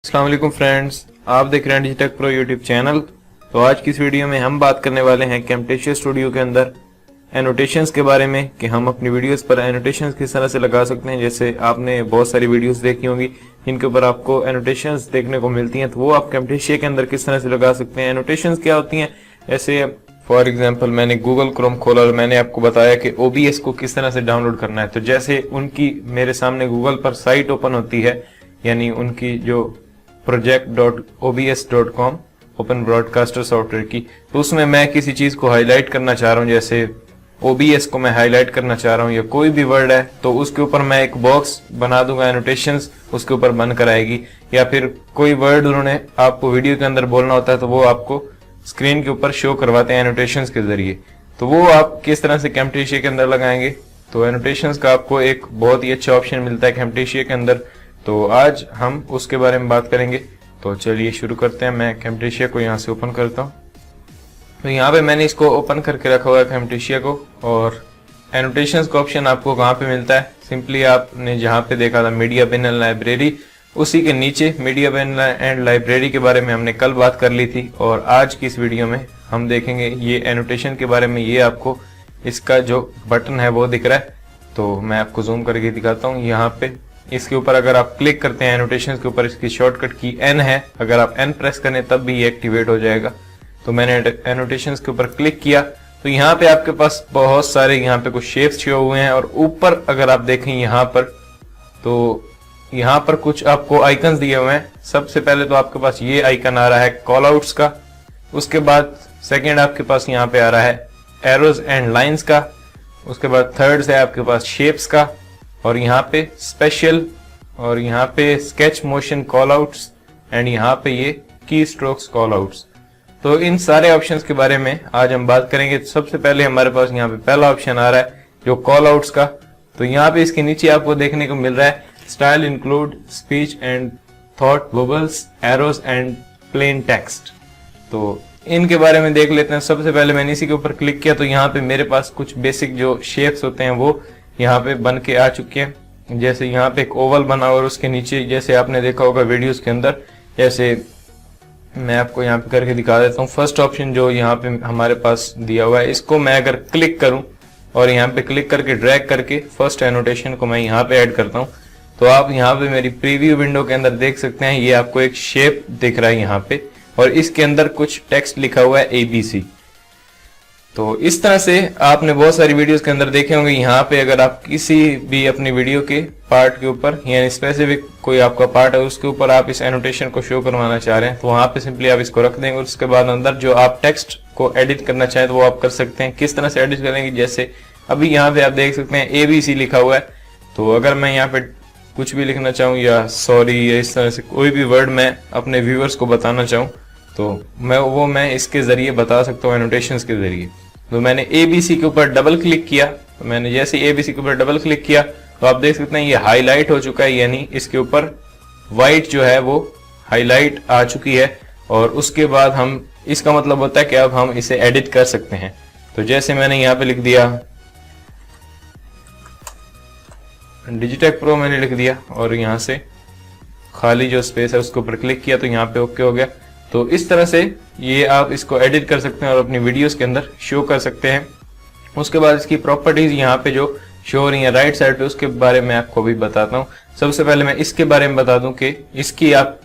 अस्सलाम वालेकुम फ्रेंड्स, आप देख रहे हैं डिजिटेक प्रो यूट्यूब चैनल। तो आज की इस वीडियो में हम बात करने वाले हैं कैमटेशिया स्टूडियो के अंदर एनोटेशंस के बारे में कि हम अपनी वीडियोस पर एनोटेशंस किस तरह से लगा सकते हैं। जैसे आपने बहुत सारी वीडियोस देखी होंगी जिनके ऊपर आपको एनोटेशंस देखने को मिलती हैं, तो वो आप कैमटेशिया के अंदर किस तरह से लगा सकते हैं। एनोटेशंस क्या होती हैं? ऐसे फॉर एग्जाम्पल मैंने गूगल क्रोम खोला और मैंने आपको बताया कि OBS को किस तरह से डाउनलोड करना है। तो जैसे उनकी मेरे सामने गूगल पर साइट ओपन होती है, यानी उनकी जो project.obs.com ओपन ब्रॉडकास्टर सॉफ्टवेयर की, तो उसमें मैं किसी चीज को हाईलाइट करना चाह रहा हूँ, जैसे OBS को मैं हाईलाइट करना चाह रहा हूँ या कोई भी वर्ड है, तो उसके ऊपर मैं एक बॉक्स बना दूंगा, एनोटेशंस उसके ऊपर बनकर आएगी। या फिर कोई वर्ड उन्होंने आपको वीडियो के अंदर बोलना होता है तो वो आपको स्क्रीन के ऊपर शो करवाते हैं एनोटेशंस के जरिए। तो वो आप किस तरह से कैमटेशिया के अंदर लगाएंगे, तो एनोटेशंस का आपको एक बहुत ही अच्छा ऑप्शन मिलता है कैमटेशिया के अंदर। तो आज हम उसके बारे में बात करेंगे। तो चलिए शुरू करते हैं। मैं कैमटेशिया को यहाँ से ओपन करता हूँ। तो यहाँ पे मैंने इसको ओपन करके रखा हुआ है कैमटेशिया को। और एनोटेशंस का ऑप्शन आपको कहाँ पे मिलता है? सिंपली आपने जहाँ पे देखा था मीडिया बिन एंड लाइब्रेरी, उसी के नीचे मीडिया बिन एंड लाइब्रेरी के बारे में हमने कल बात कर ली थी। और आज की इस वीडियो में हम देखेंगे ये एनोटेशन के बारे में। ये आपको इसका जो बटन है वो दिख रहा है, तो मैं आपको जूम करके दिखाता हूँ। यहाँ पे इसके ऊपर अगर आप क्लिक करते हैं एनोटेशन के ऊपर, इसकी शॉर्टकट की N है, अगर आप N प्रेस करें तब भी ये एक्टिवेट हो जाएगा। तो मैंने एनोटेशन के ऊपर क्लिक किया तो यहाँ पे आपके पास बहुत सारे यहाँ पे कुछ शेप्स शो हुए हैं। और ऊपर अगर आप देखें यहाँ पर, तो यहाँ पर कुछ आपको आइकन्स दिए हुए हैं। सबसे पहले तो आपके पास ये आइकन आ रहा है कॉल आउट्स का। उसके बाद सेकेंड आपके पास यहाँ पे आ रहा है एरोज एंड लाइन्स का। उसके बाद थर्ड से आपके पास शेप्स का, और यहाँ पे स्पेशल, और यहाँ पे sketch motion call outs, and यहाँ पे ये की स्ट्रोक्स कॉल आउट्स। तो इन सारे ऑप्शंस के बारे में आज हम बात करेंगे। तो सबसे पहले हमारे पास यहाँ पे पहला ऑप्शन आ रहा है जो कॉल आउट्स का। तो यहाँ पे इसके नीचे आपको देखने को मिल रहा है style include speech and thought bubbles arrows and plain text. तो इनके बारे में देख लेते हैं। सबसे पहले मैंने इसी के ऊपर क्लिक किया तो यहाँ पे मेरे पास कुछ बेसिक जो शेप्स होते हैं वो यहाँ पे बन के आ चुके हैं। जैसे यहाँ पे एक ओवल बना और उसके नीचे, जैसे आपने देखा होगा वीडियोस के अंदर, जैसे मैं आपको यहाँ पे करके दिखा देता हूँ। फर्स्ट ऑप्शन जो यहाँ पे हमारे पास दिया हुआ है, इसको मैं अगर क्लिक करूँ और यहाँ पे क्लिक करके ड्रैग करके फर्स्ट एनोटेशन को मैं यहाँ पे ऐड करता हूँ, तो आप यहाँ पे मेरी प्रीव्यू विंडो के अंदर देख सकते हैं। ये आपको एक शेप दिख रहा है यहाँ पे, और इसके अंदर कुछ टेक्स्ट लिखा हुआ है ABC। तो इस तरह से आपने बहुत सारी वीडियोस के अंदर देखे होंगे। यहाँ पे अगर आप किसी भी अपनी वीडियो के पार्ट के ऊपर, यानी स्पेसिफिक कोई आपका पार्ट है, उसके ऊपर आप इस एनोटेशन को शो करवाना चाह रहे हैं, तो वहां पे सिंपली आप इसको रख देंगे। और उसके बाद अंदर जो आप टेक्स्ट को एडिट करना चाहें तो वो आप कर सकते हैं। किस तरह से एडिट करेंगे? जैसे अभी यहाँ पे आप देख सकते हैं ABC लिखा हुआ है। तो अगर मैं यहाँ पे कुछ भी लिखना चाहूँ, या सॉरी, या इस तरह से कोई भी वर्ड मैं अपने व्यूअर्स को बताना चाहूँ, तो मैं इसके जरिए बता सकता हूँ, एनोटेशंस के जरिए। तो मैंने ABC के ऊपर डबल क्लिक किया। तो मैंने जैसे ABC के ऊपर डबल क्लिक किया तो आप देख सकते हैं ये हाईलाइट हो चुका है, यानी इसके ऊपर व्हाइट जो है वो हाईलाइट आ चुकी है। और उसके बाद हम, इसका मतलब होता है कि अब हम इसे एडिट कर सकते हैं। तो जैसे मैंने यहाँ पे लिख दिया डिजिटेक प्रो, मैंने लिख दिया और यहाँ से खाली जो स्पेस है उसके ऊपर क्लिक किया तो यहाँ पे ओके हो गया। तो इस तरह से ये आप इसको एडिट कर सकते हैं और अपनी वीडियोस के अंदर शो कर सकते हैं। उसके बाद इसकी प्रॉपर्टीज यहाँ पे जो शो हो रही है राइट साइड पे, उसके बारे में आपको भी बताता हूँ। सबसे पहले मैं इसके बारे में बता दूं कि इसकी आप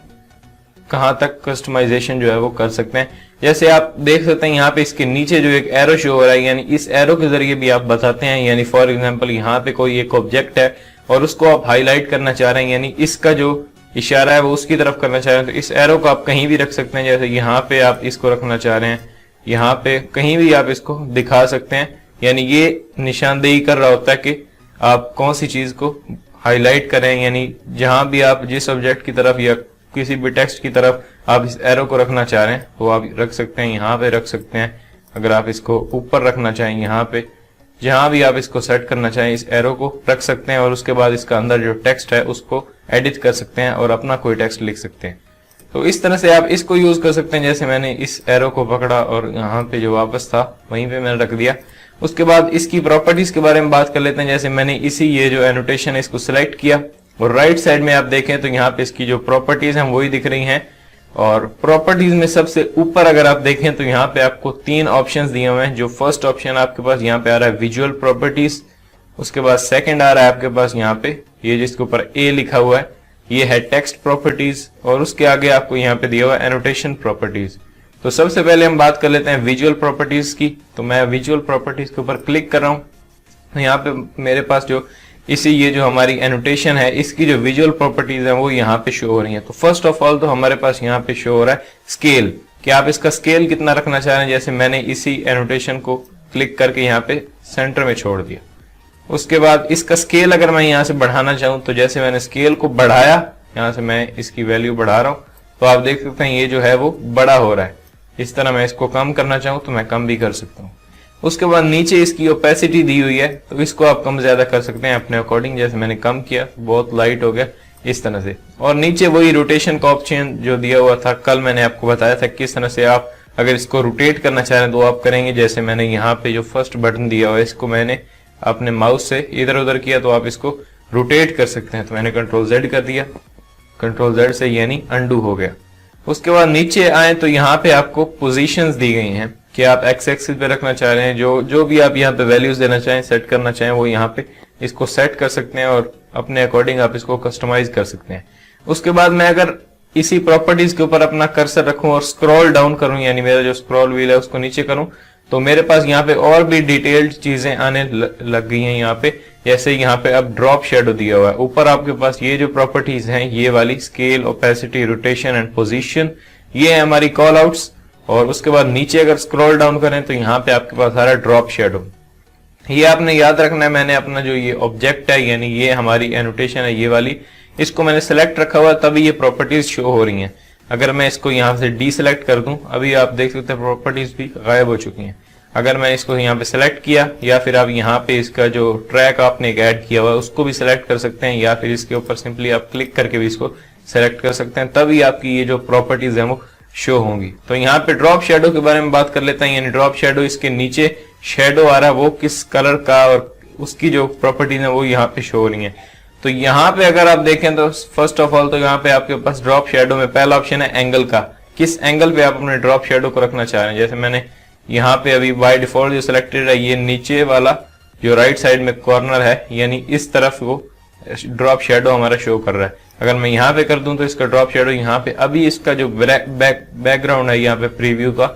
कहाँ तक कस्टमाइजेशन जो है वो कर सकते हैं। जैसे आप देख सकते हैं यहाँ पे इसके नीचे जो एक एरो शो हो रहा है, यानी इस एरो के जरिए भी आप बताते हैं। यानी फॉर एग्जाम्पल यहाँ पे कोई एक ऑब्जेक्ट है और उसको आप हाईलाइट करना चाह रहे हैं, यानी इसका जो इशारा है वो उसकी तरफ करना चाह रहे हैं, तो इस एरो को आप कहीं भी रख सकते हैं। जैसे यहाँ पे आप इसको रखना चाह रहे हैं, यहाँ पे कहीं भी आप इसको दिखा सकते हैं। यानी ये निशानदेही कर रहा होता है कि आप कौन सी चीज को हाईलाइट करें, यानी जहां भी आप जिस ऑब्जेक्ट की तरफ या किसी भी टेक्स्ट की तरफ आप इस एरो को रखना चाह रहे हैं तो आप रख सकते हैं। यहाँ पे रख सकते हैं। अगर आप इसको ऊपर रखना चाहें, यहाँ पे जहां भी आप इसको सेट करना चाहें इस एरो को रख सकते हैं। और उसके बाद इसका अंदर जो टेक्स्ट है उसको एडिट कर सकते हैं और अपना कोई टेक्स्ट लिख सकते हैं। तो इस तरह से आप इसको यूज कर सकते हैं। जैसे मैंने इस एरो को पकड़ा और यहाँ पे जो वापस था वहीं पे मैंने रख दिया। उसके बाद इसकी प्रॉपर्टीज के बारे में बात कर लेते हैं। जैसे मैंने ये जो एनोटेशन है इसको सिलेक्ट किया और राइट साइड में आप देखें तो यहाँ पे इसकी जो प्रॉपर्टीज हैं वही दिख रही हैं। और प्रॉपर्टीज में सबसे ऊपर अगर आप देखें तो यहाँ पे आपको 3 ऑप्शंस दिए हुए हैं। जो फर्स्ट ऑप्शन आपके पास यहाँ पे आ रहा है विजुअल प्रॉपर्टीज, उसके बाद सेकंड आ रहा है आपके पास यहाँ पे ये जिसके ऊपर ए लिखा हुआ है, ये है टेक्स्ट प्रॉपर्टीज, और उसके आगे आपको यहाँ पे दिया हुआ है एनोटेशन प्रॉपर्टीज। तो सबसे पहले हम बात कर लेते हैं विजुअल प्रॉपर्टीज की। तो मैं विजुअल प्रॉपर्टीज के ऊपर क्लिक कर रहा हूँ। तो यहाँ पे मेरे पास जो ये जो हमारी एनोटेशन है इसकी जो विजुअल प्रॉपर्टीज है वो यहाँ पे शो हो रही है। तो फर्स्ट ऑफ ऑल तो हमारे पास यहाँ पे शो हो रहा है स्केल, कि आप इसका स्केल कितना रखना चाह रहे हैं। जैसे मैंने इसी एनोटेशन को क्लिक करके यहाँ पे सेंटर में छोड़ दिया। उसके बाद इसका स्केल अगर मैं यहाँ से बढ़ाना चाहूँ तो जैसे मैंने स्केल को बढ़ाया, यहाँ से मैं इसकी वैल्यू बढ़ा रहा हूँ, तो आप देख सकते हैं ये जो है वो बड़ा हो रहा है। इस तरह मैं इसको कम करना चाहूँ तो मैं कम भी कर सकता हूँ। उसके बाद नीचे इसकी ओपेसिटी दी हुई है, तो इसको आप कम ज्यादा कर सकते हैं अपने अकॉर्डिंग। जैसे मैंने कम किया, बहुत लाइट हो गया इस तरह से। और नीचे वही रोटेशन का ऑप्शन जो दिया हुआ था, कल मैंने आपको बताया था किस तरह से आप अगर इसको रोटेट करना चाह रहे हैं तो आप करेंगे। जैसे मैंने यहाँ पे जो फर्स्ट बटन दिया हुआ है इसको मैंने अपने माउस से इधर उधर किया तो आप इसको रोटेट कर सकते हैं। तो मैंने कंट्रोल Z कर दिया, कंट्रोल Z से यानी अंडू हो गया। उसके बाद नीचे आए तो यहाँ पे आपको पोजीशंस दी गई हैं कि आप एक्स एक्सिस पे रखना चाह रहे हैं, जो भी आप यहाँ पे वैल्यूज देना चाहें, सेट करना चाहें, वो यहाँ पे इसको सेट कर सकते हैं और अपने अकॉर्डिंग आप इसको कस्टमाइज कर सकते हैं। उसके बाद मैं अगर इसी प्रॉपर्टीज के ऊपर अपना कर्सर रखूं और स्क्रॉल डाउन करूं, यानी मेरा जो स्क्रॉल व्हील है उसको नीचे करूं, तो मेरे पास यहाँ पे और भी डिटेल्ड चीजें आने लग गई हैं। यहाँ पे जैसे यहाँ पे अब ड्रॉप शेडो दिया हुआ है, ऊपर आपके पास ये जो प्रॉपर्टीज हैं ये वाली scale, opacity, rotation and position, ये है हमारी कॉल आउट्स। और उसके बाद नीचे अगर स्क्रॉल डाउन करें तो यहाँ पे आपके पास आ रहा है ड्रॉप शेडो। ये आपने याद रखना है, मैंने अपना जो ये ऑब्जेक्ट है यानी ये हमारी एनोटेशन है ये वाली, इसको मैंने सेलेक्ट रखा हुआ तभी ये प्रॉपर्टीज शो हो रही हैं। अगर मैं इसको यहाँ से डीसेलेक्ट कर दूं, अभी आप देख सकते हैं प्रॉपर्टीज भी गायब हो चुकी हैं। अगर मैं इसको यहाँ पे सेलेक्ट किया, या फिर आप यहाँ पे इसका जो ट्रैक आपने ऐड किया हुआ है उसको भी सिलेक्ट कर सकते हैं, या फिर इसके ऊपर सिंपली आप क्लिक करके भी इसको सेलेक्ट कर सकते हैं, तभी आपकी ये जो प्रॉपर्टीज है वो शो होंगी। तो यहाँ पे ड्रॉप शेडो के बारे में बात कर लेते हैं। यानी ड्रॉप शेडो, इसके नीचे शेडो आ रहा है वो किस कलर का और उसकी जो प्रॉपर्टीज है वो यहाँ पे शो हो रही है। तो यहाँ पे अगर आप देखें तो फर्स्ट ऑफ ऑल तो यहाँ पे आपके पास ड्रॉप शेडो में पहला ऑप्शन है एंगल का, किस एंगल पे आप अपने ड्रॉप शेडो को रखना चाह रहे हैं। जैसे मैंने यहाँ पे अभी बाय डिफॉल्ट जो सिलेक्टेड है ये नीचे वाला जो राइट साइड में कॉर्नर है, यानी इस तरफ वो ड्रॉप शेडो हमारा शो कर रहा है। अगर मैं यहाँ पे कर दूं तो इसका ड्रॉप शेडो यहाँ पे, अभी इसका जो बैकग्राउंड है यहाँ पे प्रीव्यू का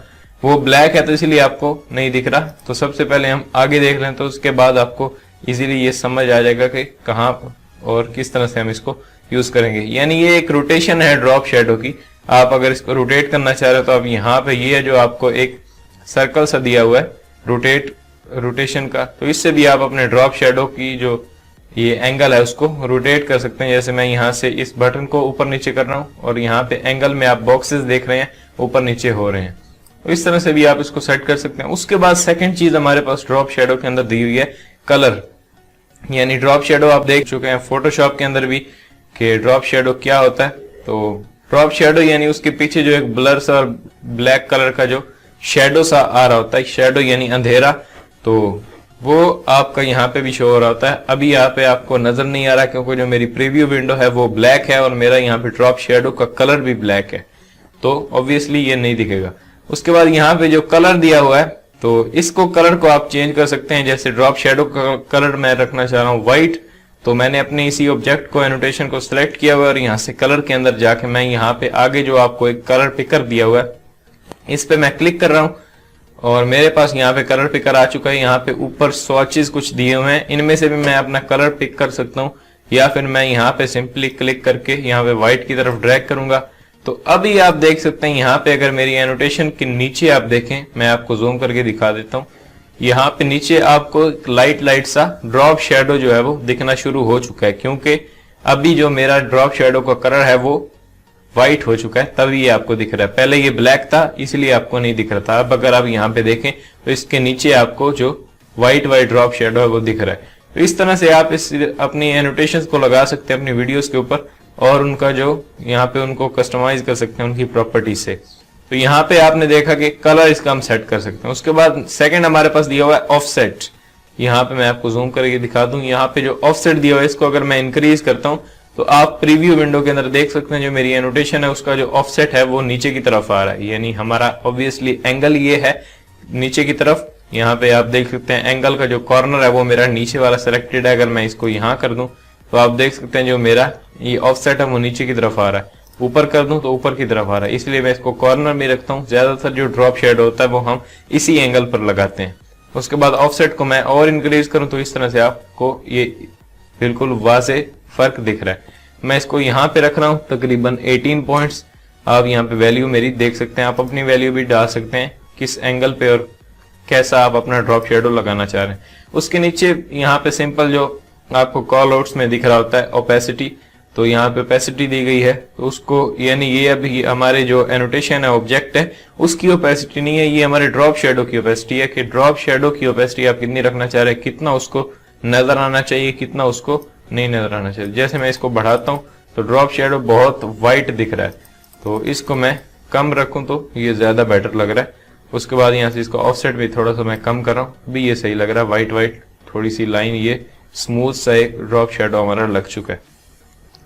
वो ब्लैक है तो इसलिए आपको नहीं दिख रहा। तो सबसे पहले हम आगे देख लें, तो उसके बाद आपको इजीली ये समझ आ जाएगा कि कहाँ और किस तरह से हम इसको यूज करेंगे। यानी ये एक रोटेशन है ड्रॉप शेडो की। आप अगर इसको रोटेट करना चाह रहे हो तो आप यहाँ पे ये जो आपको एक सर्कल सा दिया हुआ है रोटेशन का, तो इससे भी आप अपने ड्रॉप शेडो की जो ये एंगल है उसको रोटेट कर सकते हैं। जैसे मैं यहाँ से इस बटन को ऊपर नीचे कर रहा हूँ और यहाँ पे एंगल में आप बॉक्सेस देख रहे हैं ऊपर नीचे हो रहे हैं, तो इस तरह से भी आप इसको सेट कर सकते हैं। उसके बाद सेकंड चीज हमारे पास ड्रॉप शेडो के अंदर दी हुई है कलर। यानी ड्रॉप शेडो आप देख चुके हैं फोटोशॉप के अंदर भी कि ड्रॉप शेडो क्या होता है। तो ड्रॉप शेडो यानी उसके पीछे जो एक ब्लर सा और ब्लैक कलर का जो शेडो सा आ रहा होता है, शेडो यानी अंधेरा, तो वो आपका यहाँ पे भी शो हो रहा होता है। अभी यहाँ पे आपको नजर नहीं आ रहा क्योंकि जो मेरी प्रीव्यू विंडो है वो ब्लैक है और मेरा यहाँ पे ड्रॉप शेडो का कलर भी ब्लैक है, तो ऑब्वियसली ये नहीं दिखेगा। उसके बाद यहाँ पे जो कलर दिया हुआ है तो इसको कलर को आप चेंज कर सकते हैं। जैसे ड्रॉप शेडो का कलर मैं रखना चाह रहा हूँ व्हाइट, तो मैंने अपने इसी ऑब्जेक्ट को एनोटेशन को सिलेक्ट किया हुआ है और यहाँ से कलर के अंदर जाके मैं यहाँ पे आगे जो आपको एक कलर पिकर दिया हुआ है इस पे मैं क्लिक कर रहा हूँ और मेरे पास यहाँ पे कलर पिकर आ चुका है। यहाँ पे ऊपर स्वॉचेस कुछ दिए हुए हैं, इनमें से भी मैं अपना कलर पिक कर सकता हूँ, या फिर मैं यहाँ पे सिंपली क्लिक करके यहाँ पे व्हाइट की तरफ ड्रैग करूंगा। तो अभी आप देख सकते हैं यहाँ पे अगर मेरी एनोटेशन के नीचे आप देखें, मैं आपको जूम करके दिखा देता हूँ, यहाँ पे नीचे आपको लाइट सा ड्रॉप शेडो जो है वो दिखना शुरू हो चुका है, क्योंकि अभी जो मेरा ड्रॉप शेडो का कलर है वो व्हाइट हो चुका है, तभी ये आपको दिख रहा है। पहले ये ब्लैक था इसलिए आपको नहीं दिख रहा था। अब अगर आप यहाँ पे देखें तो इसके नीचे आपको जो व्हाइट ड्रॉप शेडो है वो दिख रहा है। तो इस तरह से आप इस अपनी एनोटेशंस को लगा सकते हैं अपनी वीडियोस के ऊपर और उनका जो यहाँ पे उनको कस्टमाइज कर सकते हैं उनकी प्रॉपर्टी से। तो यहाँ पे आपने देखा कि कलर इसका हम सेट कर सकते हैं। उसके बाद सेकंड हमारे पास दिया हुआ है ऑफसेट। यहाँ पे मैं आपको जूम करके दिखा दूं, यहाँ पे जो ऑफसेट दिया हुआ है इसको अगर मैं इंक्रीज करता हूँ तो आप प्रीव्यू विंडो के अंदर देख सकते हैं जो मेरी एनोटेशन है उसका जो ऑफसेट है वो नीचे की तरफ आ रहा है, यानी हमारा ऑब्वियसली एंगल ये है नीचे की तरफ। यहाँ पे आप देख सकते हैं एंगल का जो कॉर्नर है वो मेरा नीचे वाला सिलेक्टेड है। अगर मैं इसको यहाँ कर दूं तो आप देख सकते हैं जो मेरा ये ऑफसेट है वो नीचे की तरफ आ रहा है, ऊपर कर दूं तो ऊपर की तरफ आ रहा है, इसलिए मैं इसको कॉर्नर में रखता हूँ। ज्यादातर जो ड्रॉप शेड होता है वो हम इसी एंगल पर लगाते हैं। उसके बाद ऑफसेट को मैं और इंक्रीज करूं तो इस तरह से आपको ये बिल्कुल वाज़ेह फर्क दिख रहा है। मैं इसको यहाँ पे रख रहा हूँ तकरीबन 18 पॉइंट्स। आप यहाँ पे वैल्यू मेरी देख सकते हैं, आप अपनी वैल्यू भी डाल सकते हैं किस एंगल पे और कैसा आप अपना ड्रॉप शेडो लगाना चाह रहे हैं। उसके नीचे यहाँ पे सिंपल जो आपको कॉल आउट्स में दिख रहा होता है ओपेसिटी, तो यहाँ पे ओपेसिटी दी गई है, तो उसको यानी ये अभी हमारे जो एनोटेशन है ऑब्जेक्ट है उसकी ओपेसिटी नहीं है, ये हमारे ड्रॉप शेडो की ओपेसिटी है कि ड्रॉप शेडो की ओपेसिटी आप कितनी रखना चाह रहे हैं, कितना उसको नजर आना चाहिए, कितना उसको नहीं नजर आना चाहिए। जैसे मैं इसको बढ़ाता हूँ तो ड्रॉप शेडो बहुत वाइट दिख रहा है, तो इसको मैं कम रखूं तो ये ज्यादा बेटर लग रहा है। उसके बाद यहाँ से इसको ऑफसेट भी थोड़ा सा मैं कम कर रहा हूँ, अभी ये सही लग रहा है, वाइट वाइट थोड़ी सी लाइन, ये स्मूथ सा एक ड्रॉप शेडो हमारा लग चुका है।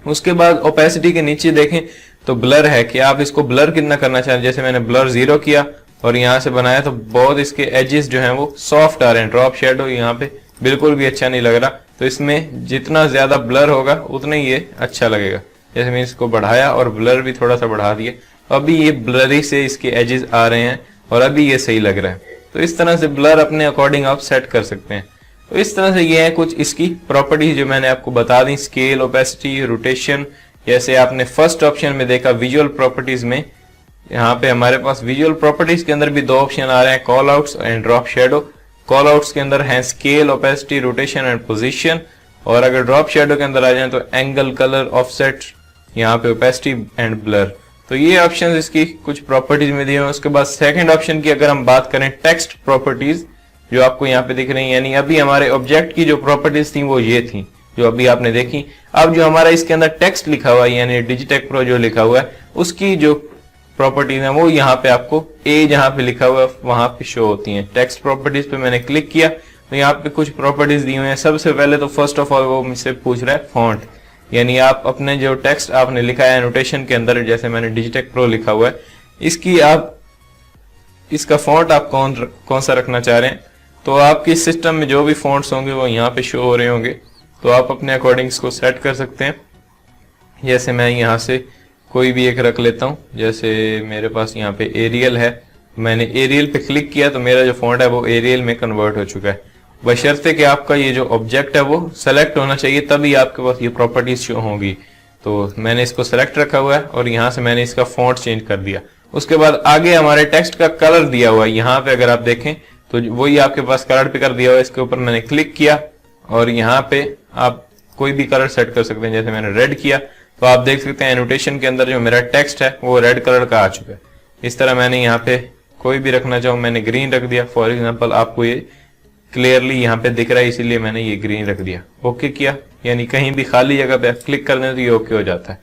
उसके बाद ओपेसिटी के नीचे देखें तो ब्लर है कि आप इसको ब्लर कितना करना चाह रहे हैं। जैसे मैंने ब्लर 0 किया और यहाँ से बनाया तो बहुत इसके एजेस जो हैं वो सॉफ्ट आ रहे हैं, ड्रॉप शेडो यहाँ पे बिल्कुल भी अच्छा नहीं लग रहा। तो इसमें जितना ज्यादा ब्लर होगा उतना ही ये अच्छा लगेगा। जैसे मैं इसको बढ़ाया और ब्लर भी थोड़ा सा बढ़ा दिया, अभी ये ब्लरी से इसके एजेस आ रहे हैं और अभी ये सही लग रहा है। तो इस तरह से ब्लर अपने अकॉर्डिंग आप सेट कर सकते हैं। तो इस तरह से ये है कुछ इसकी प्रॉपर्टीज जो मैंने आपको बता दी, स्केल, ओपेसिटी, रोटेशन। जैसे आपने फर्स्ट ऑप्शन में देखा विजुअल प्रॉपर्टीज में, यहाँ पे हमारे पास विजुअल प्रॉपर्टीज के अंदर भी 2 ऑप्शन आ रहे हैं, call outs and drop shadow. Call outs के अंदर है scale, opacity, rotation and position, और अगर ड्रॉप शेडो के अंदर आ जाए तो एंगल, कलर, ऑफसेट, यहाँ पे ओपेसिटी एंड ब्लर। तो ये ऑप्शन इसकी कुछ प्रॉपर्टीज में दिए हुए। उसके बाद सेकंड ऑप्शन की अगर हम बात करें टेक्स्ट प्रॉपर्टीज जो आपको यहाँ पे दिख रही है, यानी अभी हमारे ऑब्जेक्ट की जो प्रॉपर्टीज थी वो ये थी जो अभी आपने देखी। अब जो हमारा इसके अंदर टेक्स्ट लिखा हुआ है यानी डिजिटेक प्रो जो लिखा हुआ है उसकी जो प्रॉपर्टीज है वो यहाँ पे आपको ए जहाँ पे लिखा हुआ है वहां पे शो होती हैं। टेक्स्ट प्रॉपर्टीज पे मैंने क्लिक किया तो यहाँ पे कुछ प्रॉपर्टीज दी हुई हैं। सबसे पहले तो फर्स्ट ऑफ ऑल वो मुझसे पूछ रहा है फॉन्ट, यानी आप अपने जो टेक्स्ट आपने लिखा है एनोटेशन के अंदर, जैसे मैंने डिजिटेक प्रो लिखा हुआ है, इसकी आप इसका फॉन्ट आप कौन सा रखना चाह रहे हैं। तो आपके सिस्टम में जो भी फॉन्ट्स होंगे वो यहाँ पे शो हो रहे होंगे, तो आप अपने अकॉर्डिंग इसको सेट कर सकते हैं। जैसे मैं यहाँ से कोई भी एक रख लेता हूँ, जैसे मेरे पास यहाँ पे एरियल है, मैंने एरियल पे क्लिक किया तो मेरा जो फॉन्ट है वो एरियल में कन्वर्ट हो चुका है। बशर्ते कि आपका ये जो ऑब्जेक्ट है वो सेलेक्ट होना चाहिए, तभी आपके पास ये प्रॉपर्टीज शो होंगी। तो मैंने इसको सेलेक्ट रखा हुआ है और यहाँ से मैंने इसका फॉन्ट चेंज कर दिया। उसके बाद आगे हमारे टेक्स्ट का कलर दिया हुआ है, यहाँ पे अगर आप देखें तो वही आपके पास कलर पिकर दिया हुआ है। इसके ऊपर मैंने क्लिक किया और यहाँ पे आप कोई भी कलर सेट कर सकते हैं। जैसे मैंने रेड किया तो आप देख सकते हैं एनोटेशन के अंदर जो मेरा टेक्स्ट है वो रेड कलर का आ चुका है। इस तरह मैंने यहाँ पे कोई भी रखना चाहूँ, मैंने ग्रीन रख दिया फॉर एग्जाम्पल, आपको ये क्लियरली यहाँ पे दिख रहा है इसीलिए मैंने ये ग्रीन रख दिया। ओके किया, यानी कहीं भी खाली जगह पे क्लिक कर दें तो ये ओके हो जाता है।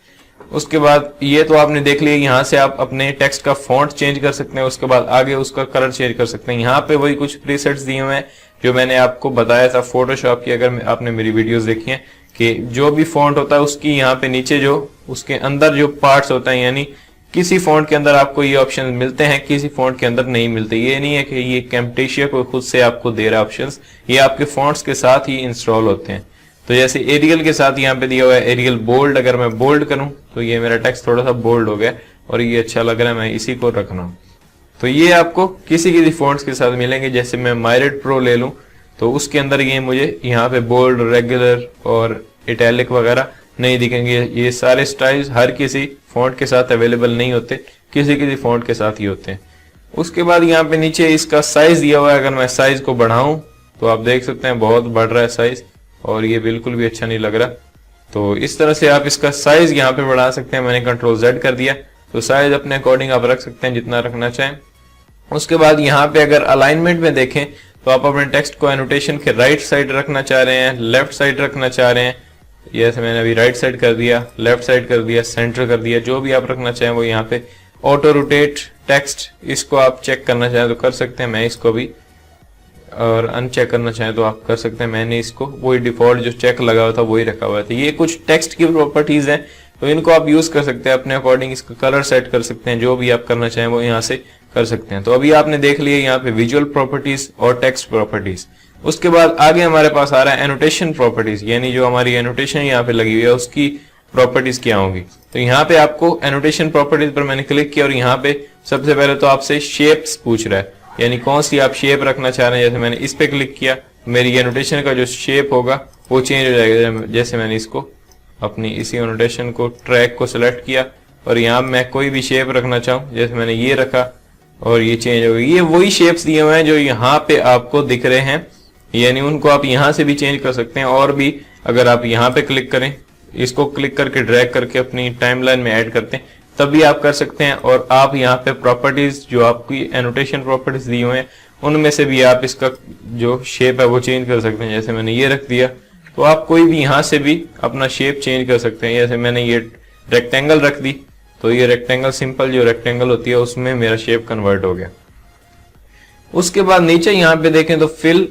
उसके बाद ये तो आपने देख लिया, यहाँ से आप अपने टेक्स्ट का फॉन्ट चेंज कर सकते हैं। उसके बाद आगे उसका कलर चेंज कर सकते हैं। यहाँ पे वही कुछ प्रीसेट्स दिए हुए हैं जो मैंने आपको बताया था फोटोशॉप की, अगर आपने मेरी वीडियोस देखी हैं, कि जो भी फॉन्ट होता है उसकी यहाँ पे नीचे जो उसके अंदर जो पार्ट्स होता है, यानी किसी फॉन्ट के अंदर आपको ये ऑप्शन मिलते हैं, किसी फॉन्ट के अंदर नहीं मिलते। ये नहीं है कि ये कैम्टेशिया को खुद से आपको दे रहा ऑप्शंस, ये आपके फॉन्ट्स के साथ ही इंस्टॉल होते हैं। तो जैसे एरियल के साथ यहाँ पे दिया हुआ है एरियल बोल्ड, अगर मैं बोल्ड करूं तो ये मेरा टेक्स्ट थोड़ा सा बोल्ड हो गया और ये अच्छा लग रहा है, मैं इसी को रखना हूं। तो ये आपको किसी किसी फॉन्ट्स के साथ मिलेंगे। जैसे मैं मायरेट प्रो ले लूं तो उसके अंदर ये मुझे यहाँ पे बोल्ड, रेगुलर और इटैलिक वगैरह नहीं दिखेंगे। ये सारे स्टाइल्स हर किसी फॉन्ट के साथ अवेलेबल नहीं होते, किसी किसी फॉन्ट के साथ ही होते हैं। उसके बाद यहाँ पे नीचे इसका साइज दिया हुआ है, अगर मैं साइज को बढ़ाऊं तो आप देख सकते हैं बहुत बढ़ रहा है साइज और ये बिल्कुल भी अच्छा नहीं लग रहा। तो इस तरह से आप इसका साइज यहाँ पे बढ़ा सकते हैं। मैंने कंट्रोल Z कर दिया, तो साइज अपने अकॉर्डिंग आप रख सकते हैं जितना रखना चाहें। उसके बाद यहाँ पे अगर अलाइनमेंट में देखें तो आप अपने टेक्स्ट को एनोटेशन के राइट साइड रखना चाह रहे हैं, लेफ्ट साइड रखना चाह रहे हैं। जैसे मैंने अभी राइट साइड कर दिया, लेफ्ट साइड कर दिया, सेंटर कर दिया, जो भी आप रखना चाहें वो यहाँ पे। ऑटो रोटेट टेक्स्ट, इसको आप चेक करना चाहें तो कर सकते हैं। मैं इसको भी और अनचेक करना चाहें तो आप कर सकते हैं। मैंने इसको वही डिफॉल्ट जो चेक लगा हुआ था वही रखा हुआ था। ये कुछ टेक्स्ट की प्रॉपर्टीज हैं, तो इनको आप यूज कर सकते हैं अपने अकॉर्डिंग। इसका कलर सेट कर सकते हैं, जो भी आप करना चाहें वो यहाँ से कर सकते हैं। तो अभी आपने देख लिया यहाँ पे विजुअल प्रॉपर्टीज और टेक्स्ट प्रॉपर्टीज। उसके बाद आगे हमारे पास आ रहा है एनोटेशन प्रॉपर्टीज, यानी जो हमारी एनोटेशन यहाँ पे लगी हुई है उसकी प्रॉपर्टीज क्या होंगी। तो यहाँ पे आपको एनोटेशन प्रॉपर्टीज पर मैंने क्लिक किया और यहाँ पे सबसे पहले तो आपसे शेप्स पूछ रहा है, यानी कौन सी आप शेप रखना चाह रहे हैं। जैसे मैंने इस पे क्लिक किया, मेरी एनोटेशन का जो शेप होगा वो चेंज हो जाएगा। जैसे मैंने इसको अपनी इसी एनोटेशन को ट्रैक को सिलेक्ट किया और यहाँ मैं कोई भी शेप रखना चाहूँ, जैसे मैंने ये रखा और ये चेंज हो गई। ये वही शेप्स दिए हुए हैं जो यहाँ पे आपको दिख रहे हैं, यानी उनको आप यहाँ से भी चेंज कर सकते हैं। और भी अगर आप यहाँ पे क्लिक करें, इसको क्लिक करके ड्रैग करके अपनी टाइमलाइन में ऐड करते हैं तब भी आप कर सकते हैं। और आप यहाँ पे प्रॉपर्टीज जो आपकी एनोटेशन प्रॉपर्टीज दी हुए हैं उनमें से भी आप इसका जो शेप है वो चेंज कर सकते हैं। जैसे मैंने ये रख दिया, तो आप कोई भी यहाँ से भी अपना शेप चेंज कर सकते हैं। जैसे मैंने ये रेक्टेंगल रख दी, तो ये रेक्टेंगल सिंपल जो रेक्टेंगल होती है उसमें मेरा शेप कन्वर्ट हो गया। उसके बाद नीचे यहाँ पे देखें तो फिल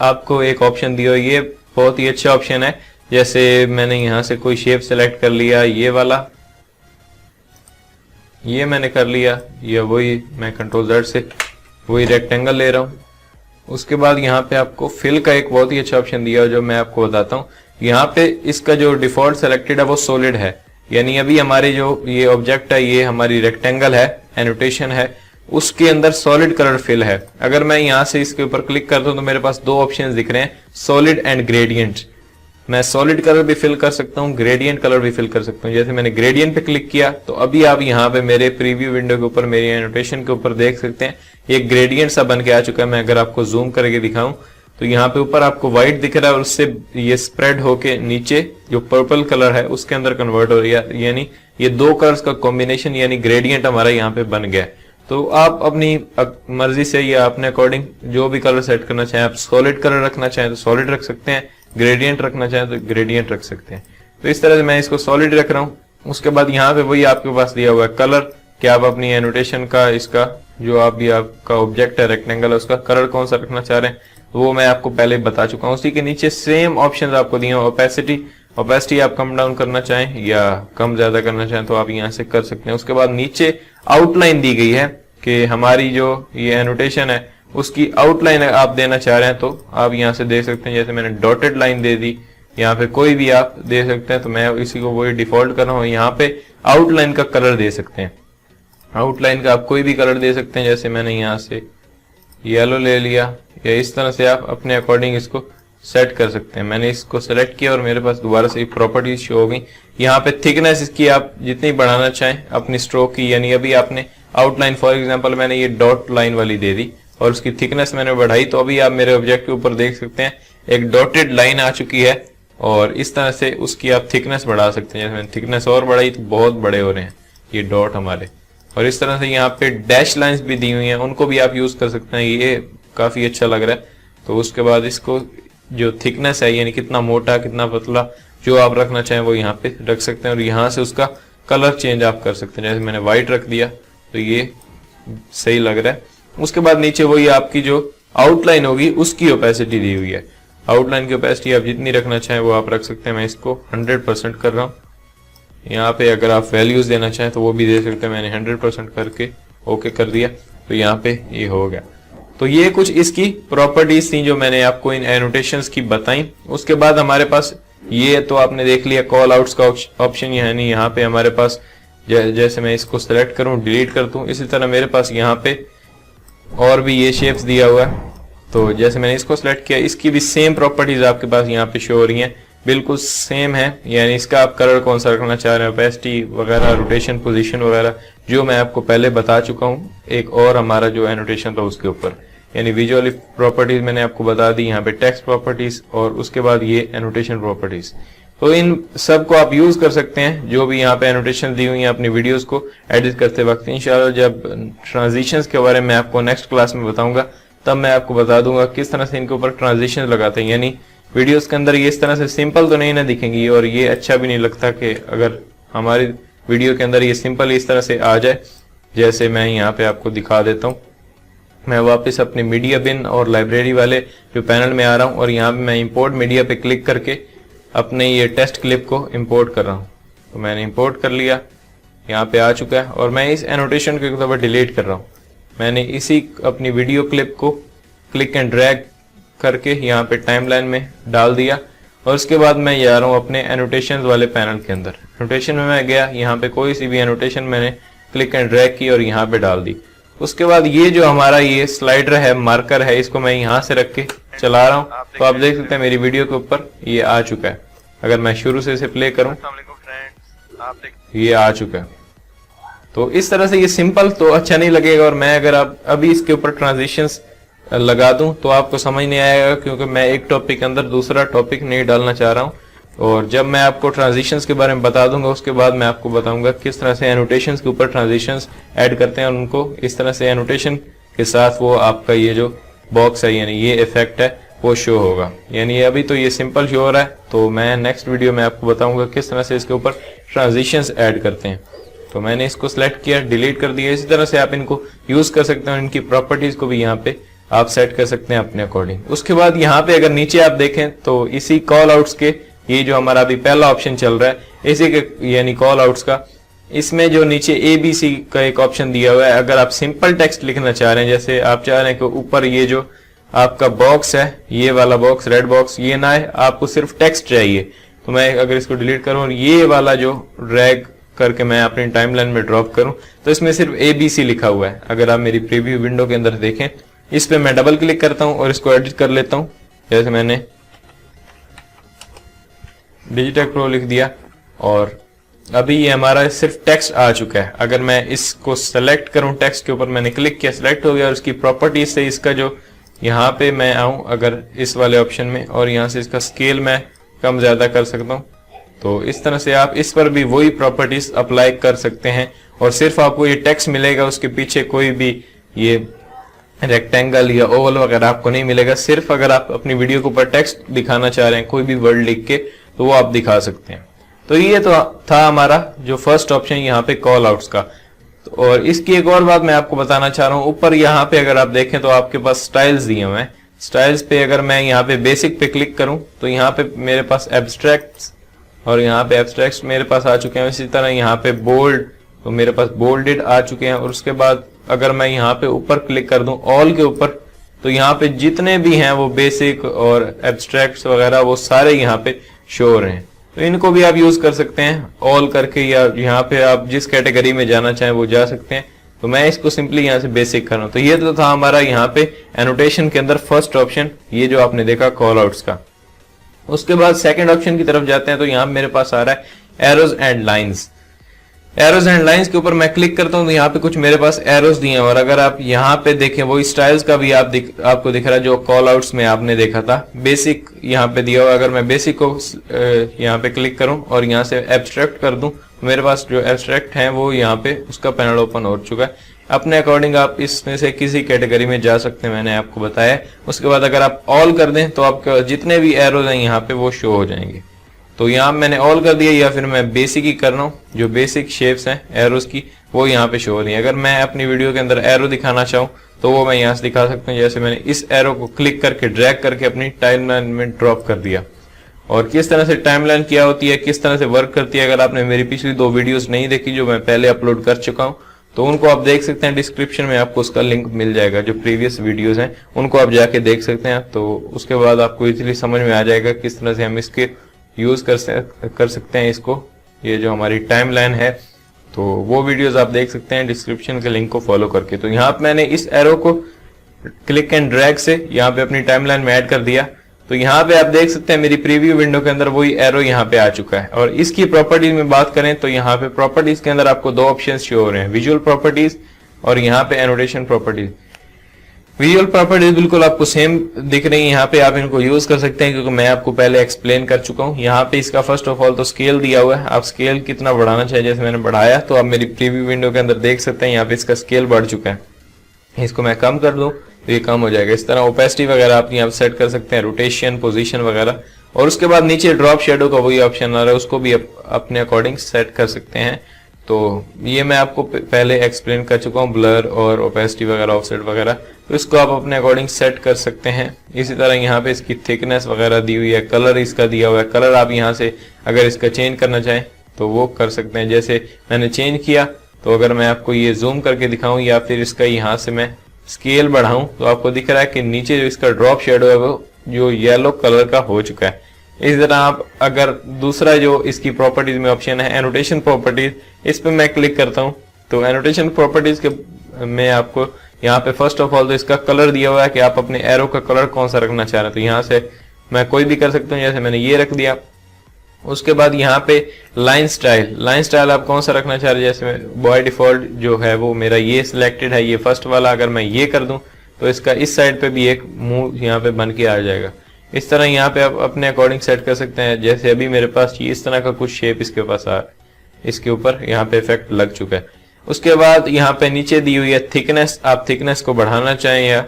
आपको एक ऑप्शन दिया, ये बहुत ही अच्छा ऑप्शन है। जैसे मैंने यहाँ से कोई शेप सेलेक्ट कर लिया, ये वाला ये मैंने कर लिया, या वही मैं कंट्रोल Z से वही रेक्टेंगल ले रहा हूँ। उसके बाद यहाँ पे आपको फिल का एक बहुत ही अच्छा ऑप्शन दिया जो मैं आपको बताता हूँ। यहाँ पे इसका जो डिफॉल्ट सेलेक्टेड है वो सॉलिड है, यानी अभी हमारे जो ये ऑब्जेक्ट है ये हमारी रेक्टेंगल है, एनोटेशन है, उसके अंदर सॉलिड कलर फिल है। अगर मैं यहाँ से इसके ऊपर क्लिक करता हूँ तो मेरे पास दो ऑप्शन दिख रहे हैं, सॉलिड एंड ग्रेडियंट। मैं सॉलिड कलर भी फिल कर सकता हूँ, ग्रेडियंट कलर भी फिल कर सकता हूँ। जैसे मैंने ग्रेडियंट पे क्लिक किया तो अभी आप यहाँ पे मेरे प्रीव्यू विंडो के ऊपर मेरी एनोटेशन के ऊपर देख सकते हैं ये ग्रेडियंट सा बन के आ चुका है। मैं अगर आपको जूम करके दिखाऊं तो यहाँ पे ऊपर आपको व्हाइट दिख रहा है और उससे ये स्प्रेड होके नीचे जो पर्पल कलर है उसके अंदर कन्वर्ट हो रही है, यानी ये दो कलर्स का कॉम्बिनेशन यानी ग्रेडियंट हमारा यहाँ पे बन गया। तो आप अपनी मर्जी से या अपने अकॉर्डिंग जो भी कलर सेट करना चाहें, आप सॉलिड कलर रखना चाहें तो सॉलिड रख सकते हैं, ग्रेडियंट रखना चाहें तो ग्रेडियंट रख सकते हैं। तो इस तरह से मैं इसको सॉलिड रख रहा हूँ। उसके बाद यहाँ पे वही आपके पास दिया हुआ है कलर, कि आप अपनी एनोटेशन का इसका जो आप भी आपका ऑब्जेक्ट है रेक्टेंगल है उसका कलर कौन सा रखना चाह रहे हैं, तो वो मैं आपको पहले बता चुका हूँ। उसी के नीचे सेम ऑप्शन आपको दिए हैं, ओपेसिटी आप कम डाउन करना चाहें या कम ज्यादा करना चाहें तो आप यहाँ से कर सकते हैं। उसके बाद नीचे आउटलाइन दी गई है कि हमारी जो ये एनोटेशन है उसकी आउटलाइन आप देना चाह रहे हैं तो आप यहाँ से दे सकते हैं। जैसे मैंने डॉटेड लाइन दे दी, यहाँ पे कोई भी आप दे सकते हैं, तो मैं इसी को वही डिफॉल्ट कर रहा हूँ। यहाँ पे आउटलाइन का कलर दे सकते हैं, आउटलाइन का आप कोई भी कलर दे सकते हैं। जैसे मैंने यहाँ से येलो ले लिया, या इस तरह से आप अपने अकॉर्डिंग इसको सेट कर सकते हैं। मैंने इसको सेलेक्ट किया और मेरे पास दोबारा से प्रॉपर्टीज शो हो गई। यहाँ पे थिकनेस इसकी आप जितनी बढ़ाना चाहें अपनी स्ट्रोक की, यानी अभी आपने आउटलाइन फॉर एग्जांपल मैंने ये डॉट लाइन वाली दे दी और उसकी थिकनेस मैंने बढ़ाई, तो अभी आप मेरे ऑब्जेक्ट के ऊपर देख सकते हैं एक डॉटेड लाइन आ चुकी है। और इस तरह से उसकी आप थिकनेस बढ़ा सकते हैं। जैसे मैंने थिकनेस और बढ़ाई तो बहुत बड़े हो रहे हैं ये डॉट हमारे। और इस तरह से यहाँ पे डैश लाइंस भी दी हुई हैं, उनको भी आप यूज कर सकते हैं, ये काफी अच्छा लग रहा है। तो उसके बाद इसको जो थिकनेस है यानी कितना मोटा कितना पतला जो आप रखना चाहें वो यहाँ पे रख सकते हैं। और यहाँ से उसका कलर चेंज आप कर सकते हैं। जैसे मैंने व्हाइट रख दिया तो ये सही लग रहा है। उसके बाद नीचे वही आपकी जो आउटलाइन होगी उसकी ओपेसिटी दी हुई है। आउटलाइन की ओपेसिटी आप जितनी रखना चाहें वो आप रख सकते हैं। मैं इसको 100% कर रहा हूँ। यहाँ पे अगर आप वैल्यूज देना चाहें तो वो भी दे सकते हैं। मैंने 100% करके ओके कर दिया तो यहाँ पे ये हो गया। तो ये कुछ इसकी प्रॉपर्टीज थी जो मैंने आपको इन एनोटेशंस की बताई। उसके बाद हमारे पास ये तो आपने देख लिया कॉल आउट्स का ऑप्शन, यानी यहाँ पे हमारे पास जैसे मैं इसको सेलेक्ट करूँ डिलीट कर दूं, इसी तरह मेरे पास यहाँ पे और भी ये शेप्स दिया हुआ है। तो जैसे मैंने इसको सेलेक्ट किया इसकी भी सेम प्रॉपर्टीज आपके पास यहाँ पे शो हो रही हैं, बिल्कुल सेम है। यानी इसका आप कलर कौन सा रखना चाह रहे हैं, ओपेसिटी वगैरह, रोटेशन, पोजीशन वगैरह जो मैं आपको पहले बता चुका हूँ। एक और हमारा जो एनोटेशन था उसके ऊपर, यानी विजुअल प्रॉपर्टीज मैंने आपको बता दी, यहाँ पे टेक्स्ट प्रॉपर्टीज और उसके बाद ये एनोटेशन प्रॉपर्टीज। तो इन सब को आप यूज कर सकते हैं जो भी यहाँ पे एनोटेशन दी हुई है अपनी वीडियोस को एडिट करते वक्त। इंशाल्लाह जब ट्रांजिशंस के बारे में आपको नेक्स्ट क्लास में बताऊंगा तब मैं आपको बता दूंगा किस तरह से इनके ऊपर ट्रांजिशन लगाते हैं। यानी वीडियोस के अंदर ये इस तरह से सिंपल तो नहीं ना दिखेंगी और ये अच्छा भी नहीं लगता कि अगर हमारी वीडियो के अंदर ये सिंपल इस तरह से आ जाए। जैसे मैं यहाँ पे आपको दिखा देता हूँ, मैं वापस अपने मीडिया बिन और लाइब्रेरी वाले जो पैनल में आ रहा हूँ और यहाँ पे मैं इंपोर्ट मीडिया पे क्लिक करके अपने ये टेस्ट क्लिप को इंपोर्ट कर रहा हूँ। तो मैंने इंपोर्ट कर लिया, यहाँ पे आ चुका है और मैं इस एनोटेशन को एक दफ़ा डिलीट कर रहा हूँ। मैंने इसी अपनी वीडियो क्लिप को क्लिक एंड ड्रैग करके यहाँ पे टाइमलाइन में डाल दिया और उसके बाद मैं जा रहा हूँ अपने एनोटेशन वाले पैनल के अंदर। एनोटेशन में मैं गया, यहाँ पे कोई सी भी एनोटेशन मैंने क्लिक एंड ड्रैग की और यहाँ पे डाल दी। उसके बाद ये जो हमारा ये स्लाइडर है, मार्कर है, इसको मैं यहाँ से रख के चला रहा हूँ तो आप देख सकते हैं मेरी वीडियो के ऊपर ये आ चुका है। अगर मैं शुरू से इसे प्ले करूँ ये आ चुका है। तो इस तरह से ये सिंपल तो अच्छा नहीं लगेगा और मैं अगर आप अभी इसके ऊपर ट्रांजिशंस लगा दूं तो आपको समझ नहीं आएगा, क्योंकि मैं एक टॉपिक के अंदर दूसरा टॉपिक नहीं डालना चाह रहा हूं। और जब मैं आपको ट्रांजिशंस के बारे में बता दूंगा उसके बाद मैं आपको बताऊंगा किस तरह से एनोटेशंस के ऊपर ट्रांजिशंस ऐड करते हैं और उनको इस तरह से एनोटेशन के साथ वो आपका ये जो बॉक्स है यानी ये इफेक्ट है वो शो होगा। यानी अभी तो ये सिंपल शो हो रहा है, तो मैं नेक्स्ट वीडियो में आपको बताऊंगा किस तरह से इसके ऊपर ट्रांजिशंस ऐड करते हैं। तो मैंने इसको सिलेक्ट किया, डिलीट कर दिया। इसी तरह से आप इनको यूज कर सकते हैं, इनकी प्रॉपर्टीज को भी यहाँ पे आप सेट कर सकते हैं अपने अकॉर्डिंग। उसके बाद यहाँ पे अगर नीचे आप देखें तो इसी कॉल आउट्स के ये जो हमारा अभी पहला ऑप्शन चल रहा है इसी के यानी कॉल आउट्स का, इसमें जो नीचे ABC का एक ऑप्शन दिया हुआ है। अगर आप सिंपल टेक्स्ट लिखना चाह रहे हैं, जैसे आप चाह रहे हैं कि ऊपर ये जो आपका बॉक्स है ये वाला बॉक्स रेड बॉक्स ये ना है, आपको सिर्फ टेक्स्ट चाहिए, तो मैं अगर इसको डिलीट करूं और ये वाला जो ड्रैग करके मैं अपनी टाइमलाइन में ड्रॉप करूं तो इसमें सिर्फ ABC लिखा हुआ है। अगर आप मेरी प्रीव्यू विंडो के अंदर देखें, इस पे मैं डबल क्लिक करता हूं और इसको एडिट कर लेता हूं। जैसे मैंने डिजिटेक प्रो लिख दिया और अभी ये हमारा सिर्फ टेक्स्ट आ चुका है। अगर मैं इसको सेलेक्ट करूं, टेक्स्ट के ऊपर मैंने क्लिक किया, सिलेक्ट हो गया और इसकी प्रॉपर्टीज से इसका जो यहाँ पे मैं आऊं अगर इस वाले ऑप्शन में और यहाँ से इसका स्केल मैं कम ज्यादा कर सकता हूँ, तो इस तरह से आप इस पर भी वही प्रॉपर्टीज अप्लाई कर सकते हैं और सिर्फ आपको ये टेक्स्ट मिलेगा, उसके पीछे कोई भी ये रेक्टेंगल या ओवल वगैरह आपको नहीं मिलेगा। सिर्फ अगर आप अपनी वीडियो के ऊपर टेक्स्ट दिखाना चाह रहे हैं कोई भी वर्ड लिख के तो वो आप दिखा सकते हैं। तो ये तो था हमारा जो फर्स्ट ऑप्शन यहाँ पे कॉल आउट्स का। और इसकी एक और बात मैं आपको बताना चाह रहा हूँ, ऊपर यहाँ पे अगर आप देखें तो आपके पास स्टाइल्स दिए हुए हैं। स्टाइल्स पे अगर मैं यहाँ पे बेसिक पे क्लिक करूं तो यहाँ पे मेरे पास एब्स्ट्रैक्ट्स और यहाँ पे एब्स्ट्रैक्ट्स मेरे पास आ चुके हैं। इसी तरह यहाँ पे बोल्ड, तो मेरे पास बोल्डेड आ चुके हैं। और उसके बाद अगर मैं यहाँ पे ऊपर क्लिक कर दूं ऑल के ऊपर, तो यहाँ पे जितने भी हैं वो बेसिक और एब्स्ट्रैक्ट्स वगैरह वो सारे यहाँ पे शो हो रहे हैं। तो इनको भी आप यूज कर सकते हैं ऑल करके, या यहाँ पे आप जिस कैटेगरी में जाना चाहें वो जा सकते हैं। तो मैं इसको सिंपली यहाँ से बेसिक कर रहा हूँ। तो ये तो था हमारा यहाँ पे एनोटेशन के अंदर फर्स्ट ऑप्शन, ये जो आपने देखा कॉल आउट्स का। उसके बाद सेकंड ऑप्शन की तरफ जाते हैं तो यहाँ मेरे पास आ रहा है arrows and lines. Arrows and lines के ऊपर मैं क्लिक करता हूँ तो यहाँ पे कुछ मेरे पास एरोज दिए हैं और अगर आप यहाँ पे देखें वो स्टाइल्स का भी आपको दिख रहा है जो कॉल आउट्स में आपने देखा था। बेसिक यहाँ पे दिया हुआ, अगर मैं बेसिक को यहाँ पे क्लिक करूँ और यहाँ से एब्स्ट्रैक्ट कर दूं तो मेरे पास जो एब्स्ट्रैक्ट है वो यहाँ पे उसका पैनल ओपन हो चुका है। अपने अकॉर्डिंग आप इसमें से किसी कैटेगरी में जा सकते हैं, मैंने आपको बताया। उसके बाद अगर आप ऑल कर दें तो आपके जितने भी एरोज हैं यहाँ पे वो शो हो जाएंगे। तो यहाँ मैंने ऑल कर दिया या फिर मैं बेसिक ही कर रहा हूँ, जो बेसिक शेप्स हैं एरोज की वो यहाँ पे शो हो रही है। अगर मैं अपनी वीडियो के अंदर एरो दिखाना चाहूँ तो वो मैं यहाँ से दिखा सकता हूँ। जैसे मैंने इस एरो को क्लिक करके ड्रैग करके अपनी टाइमलाइन में ड्रॉप कर दिया। और किस तरह से टाइमलाइन क्या होती है, किस तरह से वर्क करती है, अगर आपने मेरी पिछली 2 वीडियोस नहीं देखी जो मैं पहले अपलोड कर चुका हूँ तो उनको आप देख सकते हैं। डिस्क्रिप्शन में आपको उसका लिंक मिल जाएगा, जो प्रीवियस वीडियोस हैं उनको आप जाके देख सकते हैं। तो उसके बाद आपको इजीली समझ में आ जाएगा किस तरह से हम इसके यूज कर सकते हैं इसको। ये जो हमारी टाइमलाइन है तो वो वीडियोस आप देख सकते हैं डिस्क्रिप्शन के लिंक को फॉलो करके। तो यहाँ पे मैंने इस एरो को क्लिक एंड ड्रैग से यहाँ पे अपनी टाइमलाइन में ऐड कर दिया। तो यहाँ पे आप देख सकते हैं मेरी प्रीव्यू विंडो के अंदर वही एरो यहाँ पे आ चुका है। और इसकी प्रॉपर्टीज में बात करें तो यहाँ पे प्रॉपर्टीज के अंदर आपको 2 ऑप्शन शो हो रहे हैं, विजुअल प्रॉपर्टीज और यहाँ पे एनोटेशन प्रॉपर्टीज। विजुअल प्रॉपर्टीज बिल्कुल आपको सेम दिख रही है, यहाँ पे आप इनको यूज कर सकते हैं क्योंकि मैं आपको पहले एक्सप्लेन कर चुका हूँ। यहाँ पे इसका फर्स्ट ऑफ ऑल तो स्केल दिया हुआ है, आप स्केल कितना बढ़ाना चाहिए, जैसे मैंने बढ़ाया तो आप मेरी प्रीव्यू विंडो के अंदर देख सकते हैं यहाँ पे इसका स्केल बढ़ चुका है। इसको मैं कम कर दूं तो ये कम हो जाएगा। इस तरह ओपेसिटी वगैरह आप यहाँ सेट कर सकते हैं, रोटेशन, पोजीशन वगैरह। और उसके बाद नीचे ड्रॉप शेडो का वही ऑप्शन आ रहा है, उसको भी अपने अकॉर्डिंग सेट कर सकते हैं। तो ये मैं आपको पहले एक्सप्लेन कर चुका हूँ, ब्लर और ओपेसिटी वगैरह, ऑफसेट वगैरह। तो इसको आप अपने अकॉर्डिंग सेट कर सकते हैं। इसी तरह यहाँ पे इसकी थिकनेस वगैरह दी हुई है, कलर इसका दिया हुआ है, कलर आप यहाँ से अगर इसका चेंज करना चाहें तो वो कर सकते हैं। जैसे मैंने चेंज किया तो अगर मैं आपको ये जूम करके दिखाऊं या फिर इसका यहाँ से मैं स्केल बढ़ाऊं तो आपको दिख रहा है कि नीचे जो इसका ड्रॉप शेडो है वो जो येलो कलर का हो चुका है। इसी तरह आप अगर दूसरा जो इसकी प्रॉपर्टीज में ऑप्शन है एनोटेशन प्रॉपर्टीज, इस पे मैं क्लिक करता हूं तो एनोटेशन प्रॉपर्टीज के में आपको यहाँ पे फर्स्ट ऑफ ऑल तो इसका कलर दिया हुआ है कि आप अपने एरो का कलर कौन सा रखना चाह रहे हैं। तो यहाँ से मैं कोई भी कर सकता हूँ, जैसे मैंने ये रख दिया। उसके बाद यहाँ पे लाइन स्टाइल आप कौन सा रखना चाह रहे हैं, जैसे बाय डिफॉल्ट जो है वो मेरा ये सिलेक्टेड है, ये फर्स्ट वाला। अगर मैं ये कर दूं तो इसका इस साइड पे भी एक मुंह यहाँ पे बन के आ जाएगा। इस तरह यहाँ पे आप अपने अकॉर्डिंग सेट कर सकते हैं। जैसे अभी मेरे पास इस तरह का कुछ शेप इसके पास इसके ऊपर यहाँ पे इफेक्ट लग चुका है। उसके बाद यहाँ पे नीचे दी हुई है थिकनेस, आप थिकनेस को बढ़ाना चाहें या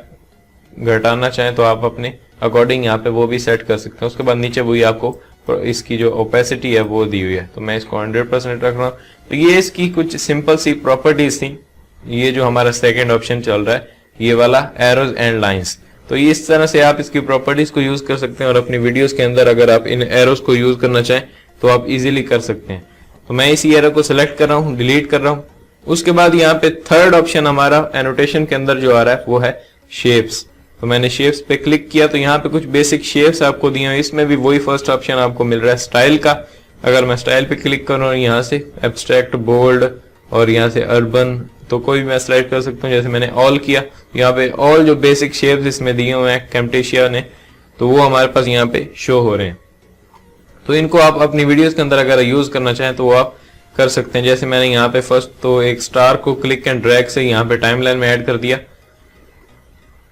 घटाना चाहें तो आप अपने अकॉर्डिंग यहाँ पे वो भी सेट कर सकते हैं। उसके बाद नीचे वही आपको इसकी जो ओपेसिटी है वो दी हुई है, तो मैं इसको 100% रख रहा हूँ। तो ये इसकी कुछ सिंपल सी प्रॉपर्टीज थी। ये जो हमारा सेकंड ऑप्शन चल रहा है ये वाला एरोज एंड लाइंस, तो इस तरह से आप इसकी प्रॉपर्टीज को यूज कर सकते हैं और अपनी वीडियोस के अंदर अगर आप इन एरोज को यूज करना चाहें तो आप इजीली कर सकते हैं। तो मैं इसी एरो को सिलेक्ट कर रहा हूँ, डिलीट कर रहा हूँ। उसके बाद यहाँ पे थर्ड ऑप्शन हमारा एनोटेशन के अंदर जो आ रहा है वो है शेप्स। तो मैंने शेप्स पे क्लिक किया तो यहाँ पे कुछ बेसिक शेप्स आपको दिए हैं। इसमें भी वही फर्स्ट ऑप्शन आपको मिल रहा है स्टाइल का। अगर मैं स्टाइल पे क्लिक करूँ और यहाँ से एब्स्ट्रैक्ट, बोल्ड और यहाँ से अर्बन, तो कोई भी मैं सिलेक्ट कर सकता हूँ। जैसे मैंने ऑल किया, यहाँ पे ऑल जो बेसिक शेप्स इसमें दिए हुए हैं कैमटेशिया ने, तो वो हमारे पास यहाँ पे शो हो रहे हैं। तो इनको आप अपनी वीडियोस के अंदर अगर यूज करना चाहें तो वो आप कर सकते हैं। जैसे मैंने यहाँ पे फर्स्ट तो एक स्टार को क्लिक एंड ड्रैग से यहाँ पे टाइमलाइन में ऐड कर दिया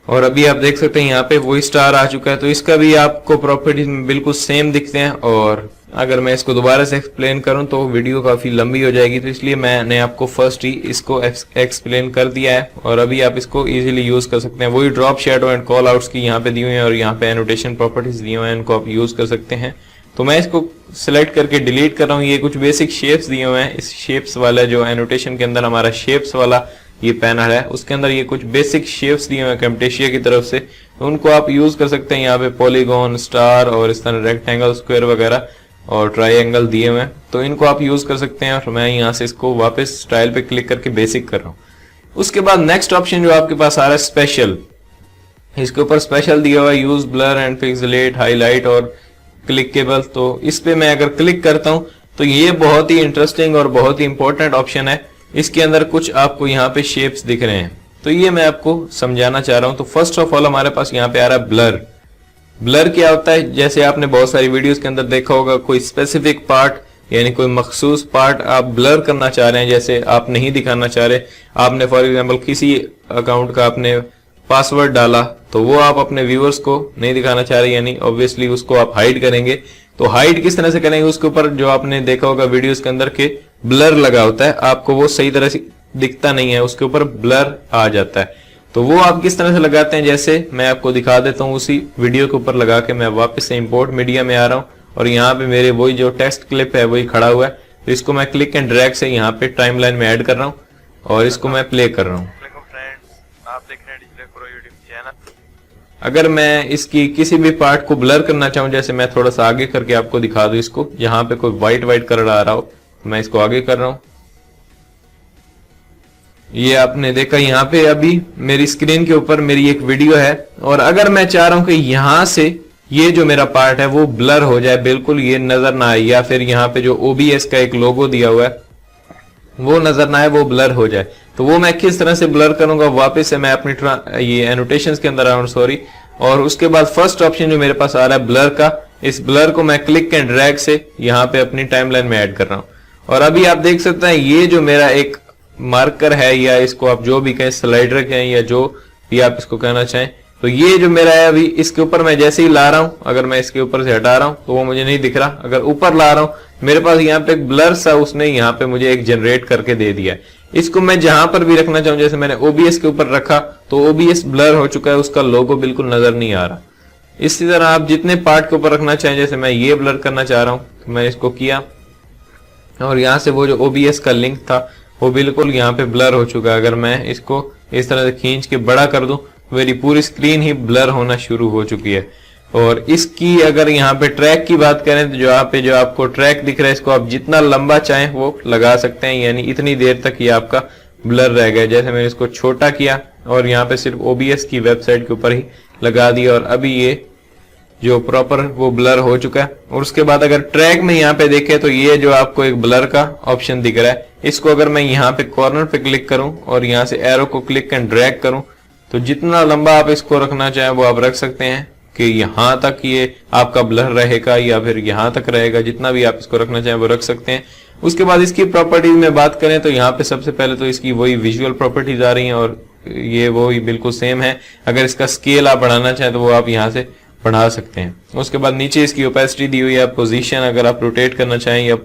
और अभी आप देख सकते हैं यहाँ पे वही स्टार आ चुका है। तो इसका भी आपको प्रॉपर्टीज में बिल्कुल सेम दिखते हैं। और अगर मैं इसको दोबारा से एक्सप्लेन करूं तो वीडियो काफी लंबी हो जाएगी, तो इसलिए मैंने आपको फर्स्ट ही इसको एक्सप्लेन कर दिया है और अभी आप इसको इजीली यूज कर सकते हैं। वही drop shadow and call outs की यहाँ पे दी हुई है और यहाँ पे एनोटेशन प्रॉपर्टीज दी हुई हैं, इनको आप यूज कर सकते हैं। तो मैं इसको सिलेक्ट करके डिलीट कर रहा हूँ। ये कुछ बेसिक शेप्स दिए हुए हैं। इस शेप्स वाला जो एनोटेशन के अंदर हमारा शेप्स वाला ये पैनल है उसके अंदर ये कुछ बेसिक शेप्स दिए हुए हैं कैमटेशिया की तरफ से, तो उनको आप यूज कर सकते हैं। यहाँ पे पॉलीगॉन, स्टार और इस तरह रेक्टेंगल, स्क्वायर वगैरह और ट्राइंगल दिए हुए हैं, तो इनको आप यूज कर सकते हैं। और मैं यहाँ से इसको वापस स्टाइल पे क्लिक करके बेसिक कर रहा हूँ। उसके बाद नेक्स्ट ऑप्शन जो आपके पास आ रहा है स्पेशल, इसके ऊपर स्पेशल दिया हुआ है use blur and pixelate, highlight और क्लिकेबल। तो इस पे मैं अगर क्लिक करता हूं तो ये बहुत ही इंटरेस्टिंग और बहुत ही इंपॉर्टेंट ऑप्शन है। इसके अंदर कुछ आपको यहाँ पे शेप्स दिख रहे हैं, तो ये मैं आपको समझाना चाह रहा हूं। तो फर्स्ट ऑफ ऑल हमारे पास यहाँ पे आ रहा है ब्लर। ब्लर क्या होता है, जैसे आपने बहुत सारी वीडियोस के अंदर देखा होगा, कोई स्पेसिफिक पार्ट यानी कोई मखसूस पार्ट आप ब्लर करना चाह रहे हैं, जैसे आप नहीं दिखाना चाह रहे। आपने फॉर एग्जाम्पल किसी अकाउंट का आपने पासवर्ड डाला तो वो आप अपने व्यूअर्स को नहीं दिखाना चाह रहे, यानी ऑब्वियसली उसको आप हाइड करेंगे। तो हाइड किस तरह से करेंगे, उसके ऊपर जो आपने देखा होगा वीडियोस के अंदर के ब्लर लगा होता है, आपको वो सही तरह से दिखता नहीं है, उसके ऊपर ब्लर आ जाता है। तो वो आप किस तरह से लगाते हैं, जैसे मैं आपको दिखा देता हूँ। उसी वीडियो के ऊपर लगा के मैं वापस से इंपोर्ट मीडिया में आ रहा हूँ और यहाँ पे मेरे वही जो टेक्स्ट क्लिप है वही खड़ा हुआ है। तो इसको मैं क्लिक एंड ड्रैग से यहाँ पे टाइमलाइन में ऐड कर रहा हूँ और इसको मैं प्ले कर रहा हूँ। अगर मैं इसकी किसी भी पार्ट को ब्लर करना चाहूँ, जैसे मैं थोड़ा सा आगे करके आपको दिखा दूं इसको, यहाँ पे कोई व्हाइट कलर आ रहा हो, तो मैं इसको आगे कर रहा हूँ। ये आपने देखा यहाँ पे अभी मेरी स्क्रीन के ऊपर मेरी एक वीडियो है और अगर मैं चाह रहा हूँ कि यहाँ से ये जो मेरा पार्ट है वो ब्लर हो जाए, बिल्कुल ये नजर ना आए, या फिर यहाँ पे जो OBS का एक लोगो दिया हुआ है वो नजर ना आए, वो ब्लर हो जाए, तो वो मैं किस तरह से ब्लर करूंगा। वापस से मैं अपनी ये एनोटेशंस के अंदर आऊँ, सॉरी, और उसके बाद फर्स्ट ऑप्शन जो मेरे पास आ रहा है ब्लर का, इस ब्लर को मैं क्लिक एंड ड्रैग से यहाँ पे अपनी टाइमलाइन में ऐड कर रहा हूँ। और अभी आप देख सकते हैं ये जो मेरा एक मार्कर है, या इसको आप जो भी कहें, स्लाइडर कहें या जो भी आप इसको कहना चाहें, तो ये जो मेरा है अभी इसके ऊपर मैं जैसे ही ला रहा हूं, अगर मैं इसके ऊपर से हटा रहा हूं तो वो मुझे नहीं दिख रहा। अगर ऊपर ला रहा हूं मेरे पास यहाँ पे एक ब्लर सा उसने यहाँ पे मुझे एक जनरेट करके दे दिया है। इसको मैं जहां पर भी रखना चाहूं, जैसे मैंने OBS के ऊपर रखा तो OBS ब्लर हो चुका है, उसका लोगो बिल्कुल नजर नहीं आ रहा। इसी तरह आप जितने पार्ट के ऊपर रखना चाहें, जैसे मैं ये ब्लर करना चाह रहा हूं तो मैं इसको किया और यहाँ से वो जो OBS का लिंक था वो बिल्कुल यहाँ पे ब्लर हो चुका है। अगर मैं इसको इस तरह से खींच के बड़ा कर दूं मेरी पूरी स्क्रीन ही ब्लर होना शुरू हो चुकी है। और इसकी अगर यहाँ पे ट्रैक की बात करें तो जो आपको ट्रैक दिख रहा है, इसको आप जितना लंबा चाहें वो लगा सकते हैं, यानी इतनी देर तक ये आपका ब्लर रह गया। जैसे मैंने इसको छोटा किया और यहाँ पे सिर्फ OBS की वेबसाइट के ऊपर ही लगा दिया और अभी ये जो प्रॉपर वो ब्लर हो चुका है। और उसके बाद अगर ट्रैक में यहाँ पे देखें तो ये जो आपको एक ब्लर का ऑप्शन दिख रहा है, इसको अगर मैं यहाँ पे कॉर्नर पे क्लिक करूं और यहाँ से एरो को क्लिक एंड ड्रैग करूं तो जितना लंबा आप इसको रखना चाहें वो आप रख सकते हैं कि यहाँ तक ये आपका ब्लर रहेगा या फिर यहाँ तक रहेगा, जितना भी आप इसको रखना चाहें वो रख सकते हैं। उसके बाद इसकी प्रॉपर्टीज में बात करें तो यहाँ पे सबसे पहले तो इसकी वही विजुअल प्रॉपर्टीज आ रही हैं और ये वही बिल्कुल सेम है। अगर इसका स्केल आप बढ़ाना चाहें तो वो आप यहाँ से बढ़ा सकते हैं। उसके बाद नीचे इसकी ओपेसिटी दी हुई है, पोजीशन अगर आप रोटेट करना चाहें या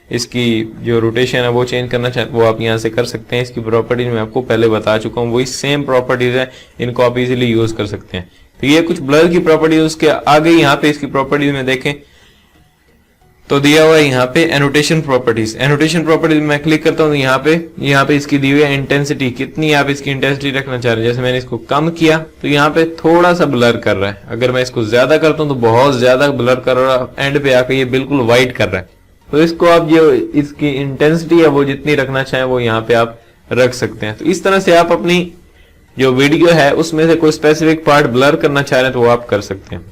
इसकी जो रोटेशन है वो चेंज करना चाहें वो आप यहाँ से कर सकते हैं। इसकी प्रॉपर्टीज मैं आपको पहले बता चुका हूँ, वही सेम प्रॉपर्टीज है, इनको आप इजीली यूज कर सकते हैं। तो ये कुछ ब्लर की प्रॉपर्टीज। उसके आगे यहाँ पे इसकी प्रॉपर्टीज में देखें तो दिया हुआ है यहाँ पे एनोटेशन प्रॉपर्टीज। एनोटेशन प्रॉपर्टीज मैं क्लिक करता हूँ तो यहाँ पे इसकी दी हुई है इंटेंसिटी, कितनी आप इसकी इंटेंसिटी रखना चाह रहे हैं। जैसे मैंने इसको कम किया तो यहाँ पे थोड़ा सा ब्लर कर रहा है, अगर मैं इसको ज्यादा करता हूँ तो बहुत ज्यादा ब्लर कर रहा है, एंड पे आके ये बिल्कुल वाइट कर रहा है। तो इसको आप जो इसकी इंटेंसिटी है वो जितनी रखना चाहें वो यहाँ पे आप रख सकते हैं। तो इस तरह से आप अपनी जो वीडियो है उसमें से कोई स्पेसिफिक पार्ट ब्लर करना चाह रहे हैं तो वो आप कर सकते हैं।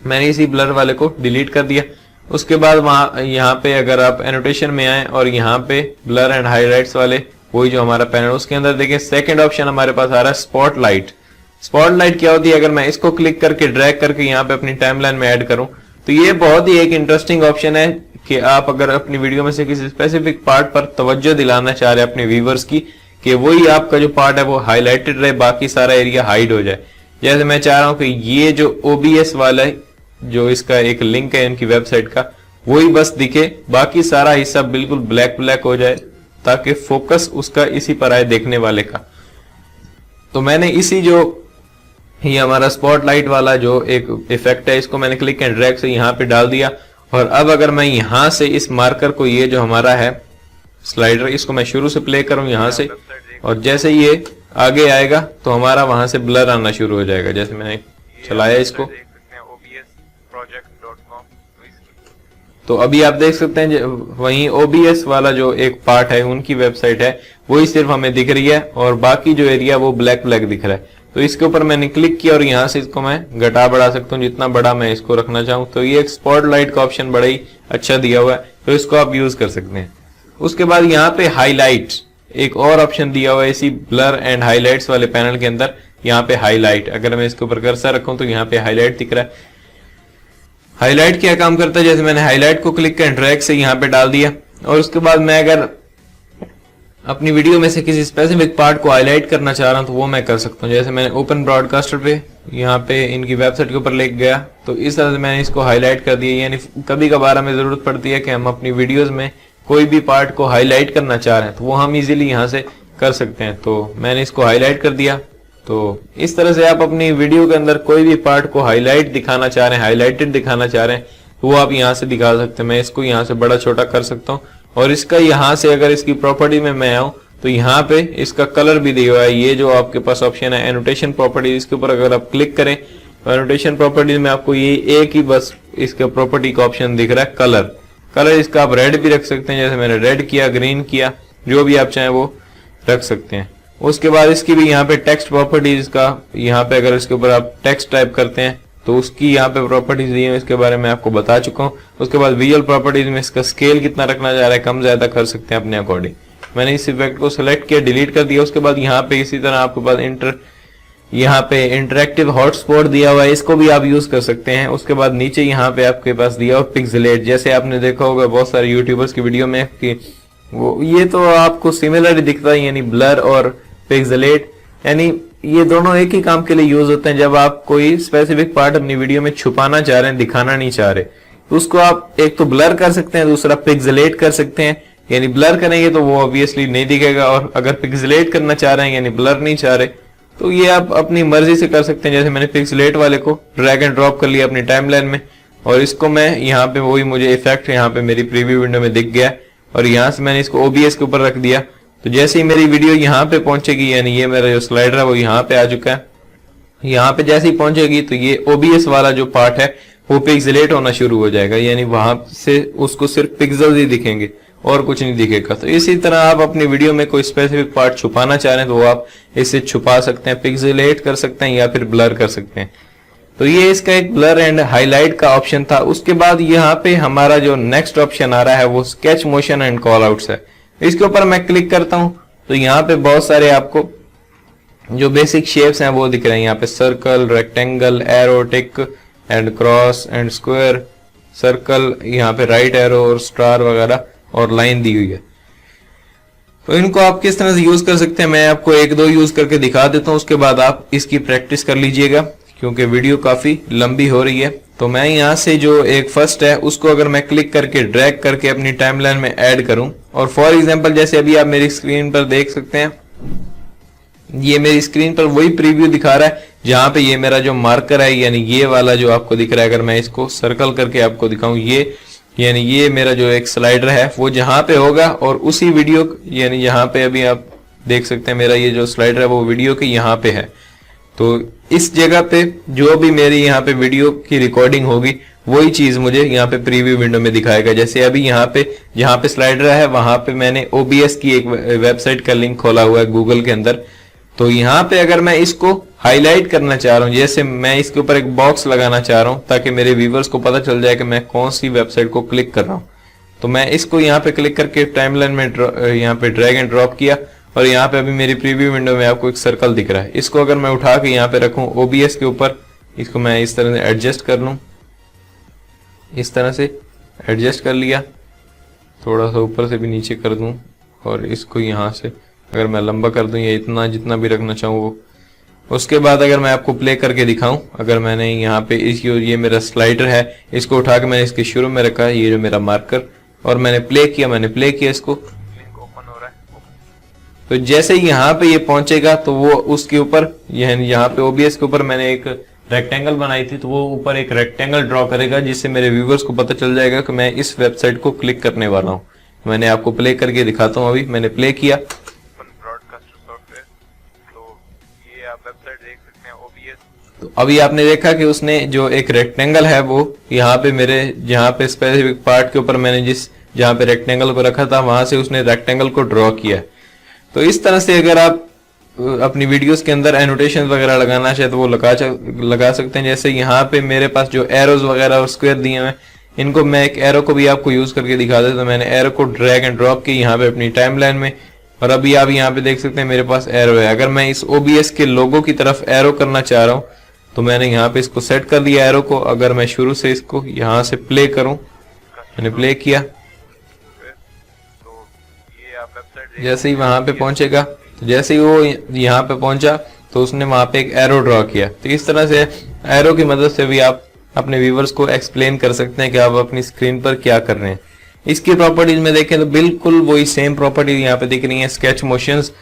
मैंने इसी ब्लर वाले को डिलीट कर दिया। उसके बाद वहां यहाँ पे अगर आप एनोटेशन में आए और यहाँ पे ब्लर एंड हाईलाइट्स वाले वही जो हमारा पैनल, उसके अंदर देखें सेकंड ऑप्शन हमारे पास आ रहा है स्पॉटलाइट। स्पॉटलाइट क्या होती है, अगर मैं इसको क्लिक करके ड्रैग करके यहाँ पे अपनी टाइमलाइन में ऐड करूं तो ये बहुत ही एक इंटरेस्टिंग ऑप्शन है कि आप अगर अपनी वीडियो में से किसी स्पेसिफिक पार्ट पर तवज्जो दिलाना चाह रहे हैं अपने व्यूवर्स की कि वही आपका जो पार्ट है वो हाईलाइटेड रहे, बाकी सारा एरिया हाइड हो जाए। जैसे मैं चाह रहा हूं कि ये जो OBS वाला है, जो इसका एक लिंक है इनकी वेबसाइट का, वही बस दिखे, बाकी सारा हिस्सा बिल्कुल ब्लैक ब्लैक हो जाए ताकि फोकस उसका इसी पर आए देखने वाले का। तो मैंने इसी जो ये हमारा स्पॉटलाइट वाला जो एक इफेक्ट है इसको मैंने क्लिक एंड ड्रैग से यहाँ पे डाल दिया। और अब अगर मैं यहां से इस मार्कर को, ये जो हमारा है स्लाइडर, इसको मैं शुरू से प्ले करूं यहां से, और जैसे ये आगे आएगा तो हमारा वहां से ब्लर आना शुरू हो जाएगा। जैसे मैंने चलाया इसको तो अभी आप देख सकते हैं वहीं OBS वाला जो एक पार्ट है उनकी वेबसाइट है वही सिर्फ हमें दिख रही है और बाकी जो एरिया वो ब्लैक ब्लैक दिख रहा है। तो इसके ऊपर मैंने क्लिक किया और यहाँ से इसको मैं घटा बढ़ा सकता हूँ जितना बड़ा मैं इसको रखना चाहूँ। तो ये एक स्पॉटलाइट का ऑप्शन बड़ा ही अच्छा दिया हुआ है, तो इसको आप यूज कर सकते हैं। उसके बाद यहाँ पे हाईलाइट एक और ऑप्शन दिया हुआ है इसी ब्लर एंड हाईलाइट्स वाले पैनल के अंदर। यहाँ पे हाईलाइट, अगर मैं इसके ऊपर कर्सर रखूं तो यहाँ पे हाईलाइट दिख रहा है। हाईलाइट क्या काम करता है, जैसे मैंने हाईलाइट को क्लिक एंड ड्रैग से यहाँ पे डाल दिया और उसके बाद मैं अगर अपनी वीडियो में से किसी स्पेसिफिक पार्ट को हाईलाइट करना चाह रहा हूं तो वो मैं कर सकता हूं। जैसे मैंने ओपन ब्रॉडकास्टर पे यहाँ पे इनकी वेबसाइट के ऊपर लेके गया तो इस तरह से मैंने इसको हाईलाइट कर दिया। यानी कभी कभार हमें जरूरत पड़ती है कि हम अपनी वीडियोस में कोई भी पार्ट को हाईलाइट करना चाह रहे हैं तो वो हम इजीली यहाँ से कर सकते हैं। तो मैंने इसको हाईलाइट कर दिया। तो इस तरह से आप अपनी वीडियो के अंदर कोई भी पार्ट को हाईलाइट दिखाना चाह रहे हैं, हाईलाइटेड दिखाना चाह रहे हैं तो वो आप यहाँ से दिखा सकते हैं। मैं इसको यहाँ से बड़ा छोटा कर सकता हूँ और इसका यहाँ से अगर इसकी प्रॉपर्टी में मैं आऊँ तो यहाँ पे इसका कलर भी दिया हुआ है। ये जो आपके पास ऑप्शन है एनोटेशन प्रॉपर्टी, इसके ऊपर अगर आप क्लिक करें तो एनोटेशन प्रॉपर्टीज में आपको ये एक ही बस इसका प्रॉपर्टी का ऑप्शन दिख रहा है कलर। कलर इसका आप रेड भी रख सकते हैं, जैसे मैंने रेड किया, ग्रीन किया, जो भी आप चाहें वो रख सकते हैं। उसके बाद इसकी भी यहाँ पे टेक्स्ट प्रॉपर्टीज का, यहाँ पे अगर इसके ऊपर आप टेक्स्ट टाइप करते हैं तो उसकी यहाँ पे प्रॉपर्टीज दी है, इसके बारे में आपको बता चुका हूँ। उसके बाद विजुअल प्रॉपर्टीज में इसका स्केल कितना रखना चाह रहा है, कम ज्यादा कर सकते हैं अपने अकॉर्डिंग। मैंने इस इफेक्ट को सिलेक्ट किया, डिलीट कर दिया। उसके बाद यहाँ पे इसी तरह आपके पास यहाँ पे इंटरेक्टिव हॉटस्पॉट दिया हुआ है, इसको भी आप यूज कर सकते हैं। उसके बाद नीचे यहाँ पे आपके पास दिया हुआ पिक्सेलेट, जैसे आपने देखा होगा बहुत सारे यूट्यूबर्स की वीडियो में कि वो ये तो आपको सिमिलर दिखता है, यानी ब्लर और पिक्सेलेट, यानी ये दोनों एक ही काम के लिए यूज होते हैं। जब आप कोई स्पेसिफिक पार्ट अपनी वीडियो में छुपाना चाह रहे हैं, दिखाना नहीं चाह रहे, तो उसको आप एक तो ब्लर कर सकते हैं, दूसरा पिक्सेलेट कर सकते हैं। यानी ब्लर करेंगे तो वो ऑब्वियसली नहीं दिखेगा, और अगर पिक्सेलेट करना चाह रहे हैं यानी ब्लर नहीं चाह रहे तो ये आप अपनी मर्जी से कर सकते हैं। जैसे मैंने पिक्सेलेट वाले को ड्रैग एंड ड्रॉप कर लिया अपनी टाइमलाइन में और इसको मैं यहाँ पे वही मुझे इफेक्ट यहाँ पे मेरी प्रीव्यू विंडो में दिख गया और यहाँ से मैंने इसको OBS के ऊपर रख दिया। तो जैसे ही मेरी वीडियो यहाँ पे पहुंचेगी, यानी ये मेरा जो स्लाइडर है वो यहाँ पे आ चुका है, यहाँ पे जैसे ही पहुंचेगी तो ये OBS वाला जो पार्ट है वो पिक्सेलेट होना शुरू हो जाएगा, यानी वहां से उसको सिर्फ पिक्सल ही दिखेंगे और कुछ नहीं दिखेगा। तो इसी तरह आप अपनी वीडियो में कोई स्पेसिफिक पार्ट छुपाना चाह रहे हैं तो वो आप इसे छुपा सकते हैं, पिक्सेलेट कर सकते हैं या फिर ब्लर कर सकते हैं। तो ये इसका एक ब्लर एंड हाईलाइट का ऑप्शन था। उसके बाद यहाँ पे हमारा जो नेक्स्ट ऑप्शन आ रहा है वो sketch motion and call outs है। इसके ऊपर मैं क्लिक करता हूं तो यहाँ पे बहुत सारे आपको जो बेसिक शेप्स हैं वो दिख रहे हैं। यहाँ पे circle, rectangle, arrow, tick and cross and square, circle, यहाँ पे राइट एरो और स्टार वगैरह और लाइन दी हुई है। तो इनको आप किस तरह से यूज कर सकते हैं मैं आपको एक दो यूज करके दिखा देता हूं, उसके बाद आप इसकी प्रैक्टिस कर लीजिएगा क्योंकि वीडियो काफी लंबी हो रही है। तो मैं यहाँ से जो एक फर्स्ट है उसको अगर मैं क्लिक करके ड्रैग करके अपनी टाइमलाइन में ऐड करूं और फॉर एग्जांपल जैसे अभी आप मेरी स्क्रीन पर देख सकते हैं, ये मेरी स्क्रीन पर वही प्रीव्यू दिखा रहा है जहां पे ये मेरा जो मार्कर है यानी ये वाला जो आपको दिख रहा है, अगर मैं इसको सर्कल करके आपको दिखाऊं, ये यानी ये मेरा जो एक स्लाइडर है वो जहां पे होगा और उसी वीडियो यानी यहाँ पे अभी आप देख सकते हैं मेरा ये जो स्लाइडर है वो वीडियो के यहाँ पे है। तो इस जगह पे जो भी मेरी यहाँ पे वीडियो की रिकॉर्डिंग होगी वही चीज मुझे यहाँ पे प्रीव्यू विंडो में दिखाएगा। जैसे अभी यहाँ पे जहाँ पे स्लाइडर है वहां पे मैंने OBS की एक वेबसाइट का लिंक खोला हुआ है गूगल के अंदर। तो यहाँ पे अगर मैं इसको हाईलाइट करना चाह रहा हूँ, जैसे मैं इसके ऊपर एक बॉक्स लगाना चाह रहा हूँ ताकि मेरे व्यूवर्स को पता चल जाए कि मैं कौन सी वेबसाइट को क्लिक कर रहा हूँ, तो मैं इसको यहाँ पे क्लिक करके टाइमलाइन में यहाँ पे ड्रैग एंड ड्रॉप किया और यहाँ पे अभी मेरी प्रीव्यू विंडो में आपको एक सर्कल दिख रहा है। इसको अगर मैं उठा के यहाँ पे रखूं OBS के ऊपर, इसको मैं इस तरह से एडजस्ट कर लूं, इस तरह से एडजस्ट कर लिया, थोड़ा सा ऊपर से भी नीचे कर दूं और इसको यहाँ से अगर मैं लंबा कर दूं या इतना जितना भी रखना चाहूँ वो। उसके बाद अगर मैं आपको प्ले करके दिखाऊं, अगर मैंने यहाँ पे ये मेरा स्लाइडर है इसको उठा के मैंने इसके शुरू में रखा है, ये जो मेरा मार्कर, और मैंने प्ले किया इसको, तो जैसे ही यहाँ पे ये पहुंचेगा तो वो उसके ऊपर यहाँ पे OBS के ऊपर मैंने एक रेक्टेंगल बनाई थी तो वो ऊपर एक रेक्टेंगल ड्रॉ करेगा जिससे मेरे व्यूवर्स को पता चल जाएगा कि मैं इस वेबसाइट को क्लिक करने वाला हूँ। मैंने आपको प्ले करके दिखाता हूँ। अभी मैंने प्ले किया तो अभी आपने देखा कि उसने जो एक रेक्टेंगल है वो यहाँ पे मेरे जहाँ पे स्पेसिफिक पार्ट के ऊपर मैंने जहाँ पे रेक्टेंगल को रखा था वहां से उसने रेक्टेंगल को ड्रॉ किया। तो इस तरह से अगर आप अपनी वीडियोस के अंदर एनोटेशन वगैरह लगाना चाहे तो वो लगा सकते हैं। जैसे यहाँ पे मेरे पास जो एरोज वगैरह और स्क्वायर दिए हुए हैं, इनको मैं एक एरो को भी आपको यूज करके दिखा देता हूं। मैंने एरो को ड्रैग एंड ड्रॉप की यहाँ पे अपनी टाइमलाइन में और अभी आप यहाँ पे देख सकते हैं मेरे पास एरो है। अगर मैं इस OBS के लोगो की तरफ एरो करना चाह रहा हूँ तो मैंने यहाँ पे इसको सेट कर दिया एरो को। अगर मैं शुरू से इसको यहाँ से प्ले करूं, मैंने प्ले किया, जैसे ही वहां पे पहुंचेगा तो जैसे ही वो यहाँ पे पहुंचा तो उसने वहां पे एक एरो ड्रॉ किया। तो इस तरह से एरो की मदद से भी आप अपने व्यूवर्स को एक्सप्लेन कर सकते हैं कि आप अपनी स्क्रीन पर क्या कर रहे हैं। इसकी प्रॉपर्टीज में देखें तो बिल्कुल वही सेम प्रॉपर्टीज यहाँ पे दिख रही है, स्केच मोशंस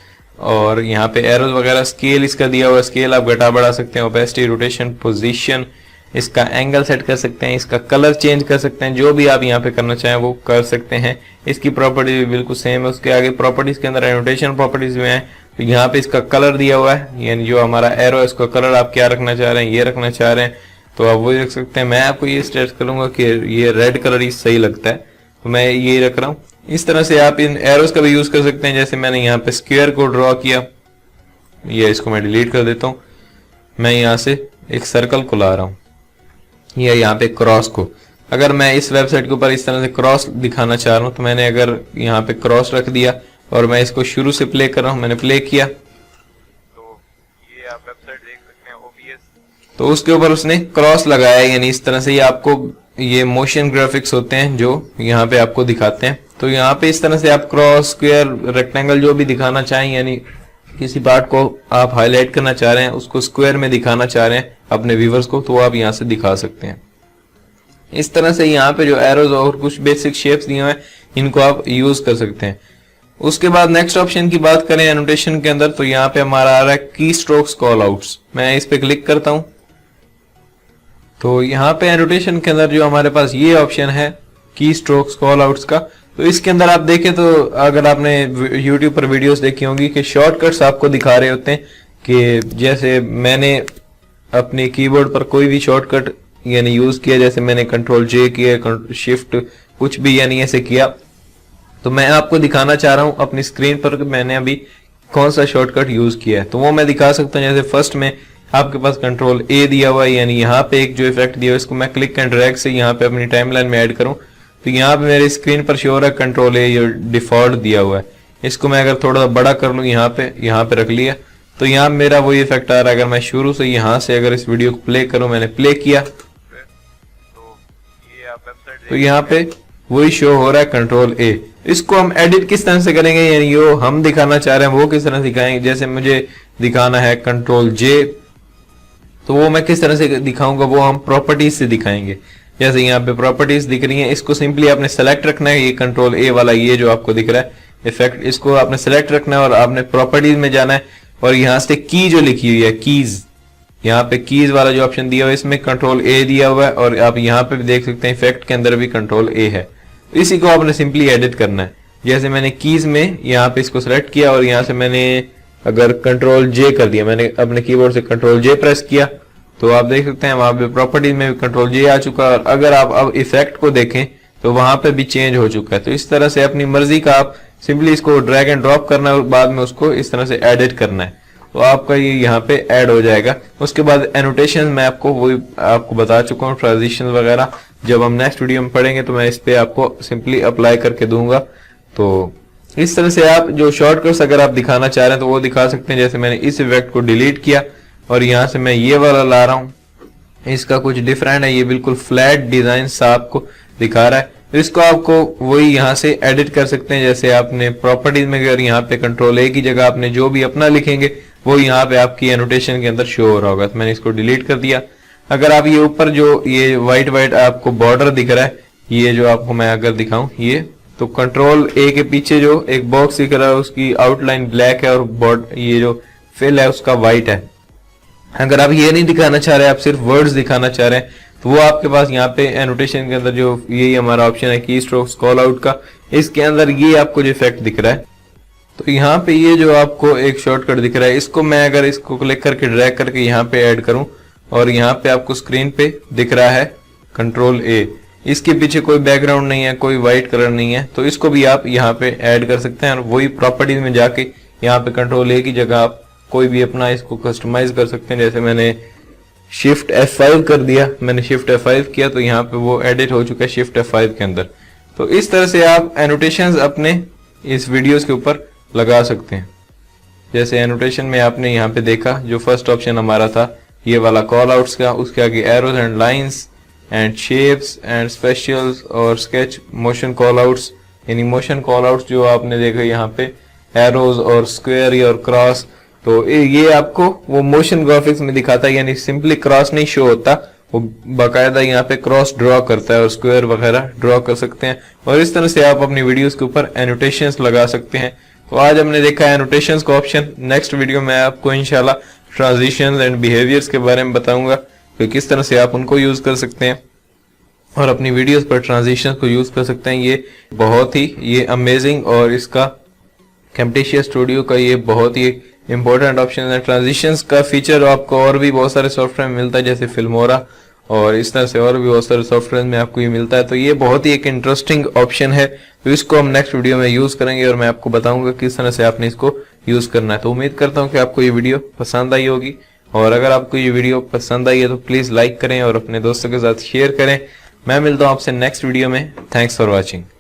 और यहाँ पे एरोज वगैरह। स्केल इसका दिया हुआ, स्केल आप घटा बढ़ा सकते हैं, ओपेसिटी, रोटेशन, पोजीशन, इसका एंगल सेट कर सकते हैं, इसका कलर चेंज कर सकते हैं, जो भी आप यहाँ पे करना चाहें वो कर सकते हैं। इसकी प्रॉपर्टी भी बिल्कुल सेम है। उसके आगे प्रॉपर्टीज के अंदर एनोटेशन प्रॉपर्टीज में है, तो यहाँ पे इसका कलर दिया हुआ है, यानी जो हमारा एरो है इसका कलर आप क्या रखना चाह रहे हैं, ये रखना चाह रहे हैं तो आप वो रख सकते हैं। मैं आपको ये सजेस्ट करूंगा कि ये रेड कलर ही सही लगता है तो मैं ये रख रहा हूँ। इस तरह से आप इन एरोज का भी यूज कर सकते हैं। जैसे मैंने यहाँ पे स्क्वायर को ड्रॉ किया, ये इसको मैं डिलीट कर देता हूँ। मैं यहाँ से एक सर्कल को ला रहा हूँ या यहाँ पे क्रॉस को। अगर मैं इस वेबसाइट के ऊपर इस तरह से क्रॉस दिखाना चाह रहा हूँ तो मैंने अगर यहाँ पे क्रॉस रख दिया और मैं इसको शुरू से प्ले कर रहा हूँ, मैंने प्ले किया तो ये आप वेबसाइट देख सकते हैं OBS, तो उसके ऊपर उसने क्रॉस लगाया। यानी इस तरह से ये आपको ये मोशन ग्राफिक्स होते हैं जो यहाँ पे आपको दिखाते हैं। तो यहाँ पे इस तरह से आप क्रॉस, स्क्वायर, रेक्टेंगल जो भी दिखाना चाहें, यानी किसी पार्ट को आप हाईलाइट करना चाह रहे हैं, उसको स्क्वायर में दिखाना चाह रहे हैं अपने व्यूवर्स को, तो आप यहाँ से दिखा सकते हैं। इस तरह से यहाँ पे जो एरोज और कुछ बेसिक शेप्स दिए हुए हैं इनको आप यूज कर सकते हैं। उसके बाद नेक्स्ट ऑप्शन की बात करें एनोटेशन के अंदर तो यहाँ पे हमारा आ रहा है की स्ट्रोक्स कॉल आउट्स। मैं इस पे क्लिक करता हूं तो यहाँ पे एनोटेशन के अंदर जो हमारे पास ये ऑप्शन है की स्ट्रोक्स कॉल आउट्स का, तो इसके अंदर आप देखें तो अगर आपने YouTube पर वीडियोस देखी होंगी कि शॉर्टकट्स आपको दिखा रहे होते हैं कि जैसे मैंने अपने कीबोर्ड पर कोई भी शॉर्टकट यानी यूज किया, जैसे मैंने कंट्रोल जे किया, शिफ्ट कुछ भी यानी ऐसे किया, तो मैं आपको दिखाना चाह रहा हूं अपनी स्क्रीन पर कि मैंने अभी कौन सा शॉर्टकट यूज किया है, तो वो मैं दिखा सकता हूं। जैसे फर्स्ट में आपके पास कंट्रोल ए दिया हुआ है, यानी यहाँ पे एक जो इफेक्ट दिया हुआ है, इसको मैं क्लिक एंड ड्रैग से यहाँ पे अपनी टाइमलाइन में ऐड करूं, तो यहाँ पे मेरे स्क्रीन पर शो हो रहा है कंट्रोल ए, ये डिफॉल्ट दिया हुआ है। इसको मैं अगर थोड़ा बड़ा कर लूँ, यहाँ पे रख लिया, तो यहाँ मेरा वही इफेक्ट आ रहा है। अगर मैं शुरू से यहाँ से अगर इस वीडियो को प्ले करूं, मैंने प्ले किया तो यहाँ पे वही शो हो रहा है कंट्रोल ए। इसको हम एडिट किस तरह से करेंगे, यानी जो हम दिखाना चाह रहे हैं वो किस तरह दिखाएंगे। जैसे मुझे दिखाना है कंट्रोल जे, तो वो मैं किस तरह से दिखाऊंगा, वो हम प्रॉपर्टीज से दिखाएंगे। जैसे यहाँ पे प्रॉपर्टीज दिख रही है, इसको सिंपली आपने सेलेक्ट रखना है, ये कंट्रोल ए वाला ये जो आपको दिख रहा है इफेक्ट, इसको आपने सेलेक्ट रखना है और आपने प्रॉपर्टीज में जाना है और यहाँ से की जो लिखी हुई है कीज, यहाँ पे कीज वाला जो ऑप्शन दिया हुआ है इसमें कंट्रोल ए दिया हुआ है और आप यहाँ पे भी देख सकते हैं इफेक्ट के अंदर भी कंट्रोल ए है। इसी को आपने सिंपली एडिट करना है। जैसे मैंने कीज में यहाँ पे इसको सेलेक्ट किया और यहाँ से मैंने अगर कंट्रोल जे कर दिया, मैंने अपने कीबोर्ड से कंट्रोल जे प्रेस किया, तो आप देख सकते हैं वहां पे प्रॉपर्टीज में भी कंट्रोल जे आ चुका है। और अगर आप अब इफेक्ट को देखें तो वहां पे भी चेंज हो चुका है। तो इस तरह से अपनी मर्जी का आप सिंपली इसको ड्रैग एंड ड्रॉप करना है और बाद में उसको इस तरह से एडिट करना है, तो आपका ये यहाँ पे ऐड हो जाएगा। उसके बाद एनोटेशन मैं आपको वही आपको बता चुका हूँ, ट्रांजिशन वगैरह जब हम नेक्स्ट वीडियो में पढ़ेंगे तो मैं इस पे आपको सिंपली अप्लाई करके दूंगा। तो इस तरह से आप जो शॉर्टकट्स अगर आप दिखाना चाह रहे हैं तो वो दिखा सकते हैं। जैसे मैंने इस इफेक्ट को डिलीट किया और यहाँ से मैं ये वाला ला रहा हूँ, इसका कुछ डिफरेंट है, ये बिल्कुल फ्लैट डिजाइन सा आपको दिखा रहा है। तो इसको आपको वही यहाँ से एडिट कर सकते हैं। जैसे आपने प्रॉपर्टीज में अगर यहाँ पे कंट्रोल ए की जगह आपने जो भी अपना लिखेंगे वो यहाँ पे आपकी एनोटेशन के अंदर शो हो रहा होगा। तो मैंने इसको डिलीट कर दिया। अगर आप ये ऊपर जो ये व्हाइट आपको बॉर्डर दिख रहा है, ये जो आपको मैं अगर दिखाऊं ये, तो कंट्रोल ए के पीछे जो एक बॉक्स दिख रहा है उसकी आउटलाइन ब्लैक है और बॉर्डर ये जो फिल है उसका व्हाइट है। अगर आप ये नहीं दिखाना चाह रहे, आप सिर्फ वर्ड्स दिखाना चाह रहे हैं, तो वो आपके पास यहाँ पे एनोटेशन के अंदर जो यही हमारा ऑप्शन है की स्ट्रोक्स कॉल आउट का, इसके अंदर ये आपको जो इफेक्ट दिख रहा है, तो यहाँ पे ये जो आपको एक शॉर्टकट दिख रहा है, इसको मैं अगर इसको क्लिक करके ड्रैग करके यहाँ पे ऐड करूं और यहाँ पे आपको स्क्रीन पे दिख रहा है कंट्रोल ए, इसके पीछे कोई बैकग्राउंड नहीं है, कोई व्हाइट कलर नहीं है, तो इसको भी आप यहाँ पे ऐड कर सकते हैं। और वही प्रॉपर्टीज में जाके यहाँ पे कंट्रोल ए की जगह आप कोई भी अपना इसको कस्टमाइज कर सकते हैं। जैसे मैंने शिफ्ट F5 कर दिया, मैंने शिफ्ट F5 किया तो यहाँ पे वो एडिट हो चुका है शिफ्ट F5 के अंदर। तो इस तरह से आप एनोटेशंस अपने इस वीडियोस के ऊपर लगा सकते हैं। जैसे एनोटेशन में आपने यहाँ पे देखा जो फर्स्ट ऑप्शन हमारा था ये वाला कॉल आउट्स का, उसके आगे arrows and lines and shapes and specials और स्केच मोशन कॉल आउट्स, यानी मोशन कॉल आउट्स जो आपने देखा यहाँ पे एरोज और स्क्वायर और क्रॉस, तो ये आपको वो मोशन ग्राफिक्स में दिखाता है, यानी सिंपली क्रॉस नहीं शो होता, वो बाकायदा यहाँ पे क्रॉस ड्रॉ करता है और स्क्वायर वगैरह ड्रॉ कर सकते हैं। और इस तरह से आप अपनी वीडियोस के ऊपर एनोटेशंस लगा सकते हैं। तो आज हमने देखा है एनोटेशंस का ऑप्शन। नेक्स्ट वीडियो में आपको इंशाल्लाह ट्रांजिशंस एंड बिहेवियर्स के बारे में बताऊंगा कि किस तरह से आप उनको यूज कर सकते हैं और अपनी वीडियोस पर ट्रांजिशंस को यूज कर सकते हैं। ये बहुत ही ये अमेजिंग और इसका कैम्टेशिया स्टूडियो का ये बहुत ही इंपॉर्टेंट ऑप्शन है। ट्रांजिशंस का फीचर आपको और भी बहुत सारे सॉफ्टवेयर में मिलता है, जैसे फिल्मोरा और इस तरह से और भी बहुत सारे सॉफ्टवेयर में आपको ये मिलता है। तो ये बहुत ही एक इंटरेस्टिंग ऑप्शन है, तो इसको हम नेक्स्ट वीडियो में यूज करेंगे और मैं आपको बताऊंगा किस तरह से आपने इसको यूज करना है। तो उम्मीद करता हूँ कि आपको ये वीडियो पसंद आई होगी, और अगर आपको ये वीडियो पसंद आई है तो प्लीज लाइक करें और अपने दोस्तों के साथ शेयर करें। मैं मिलता हूँ आपसे नेक्स्ट वीडियो में। Thanks for watching.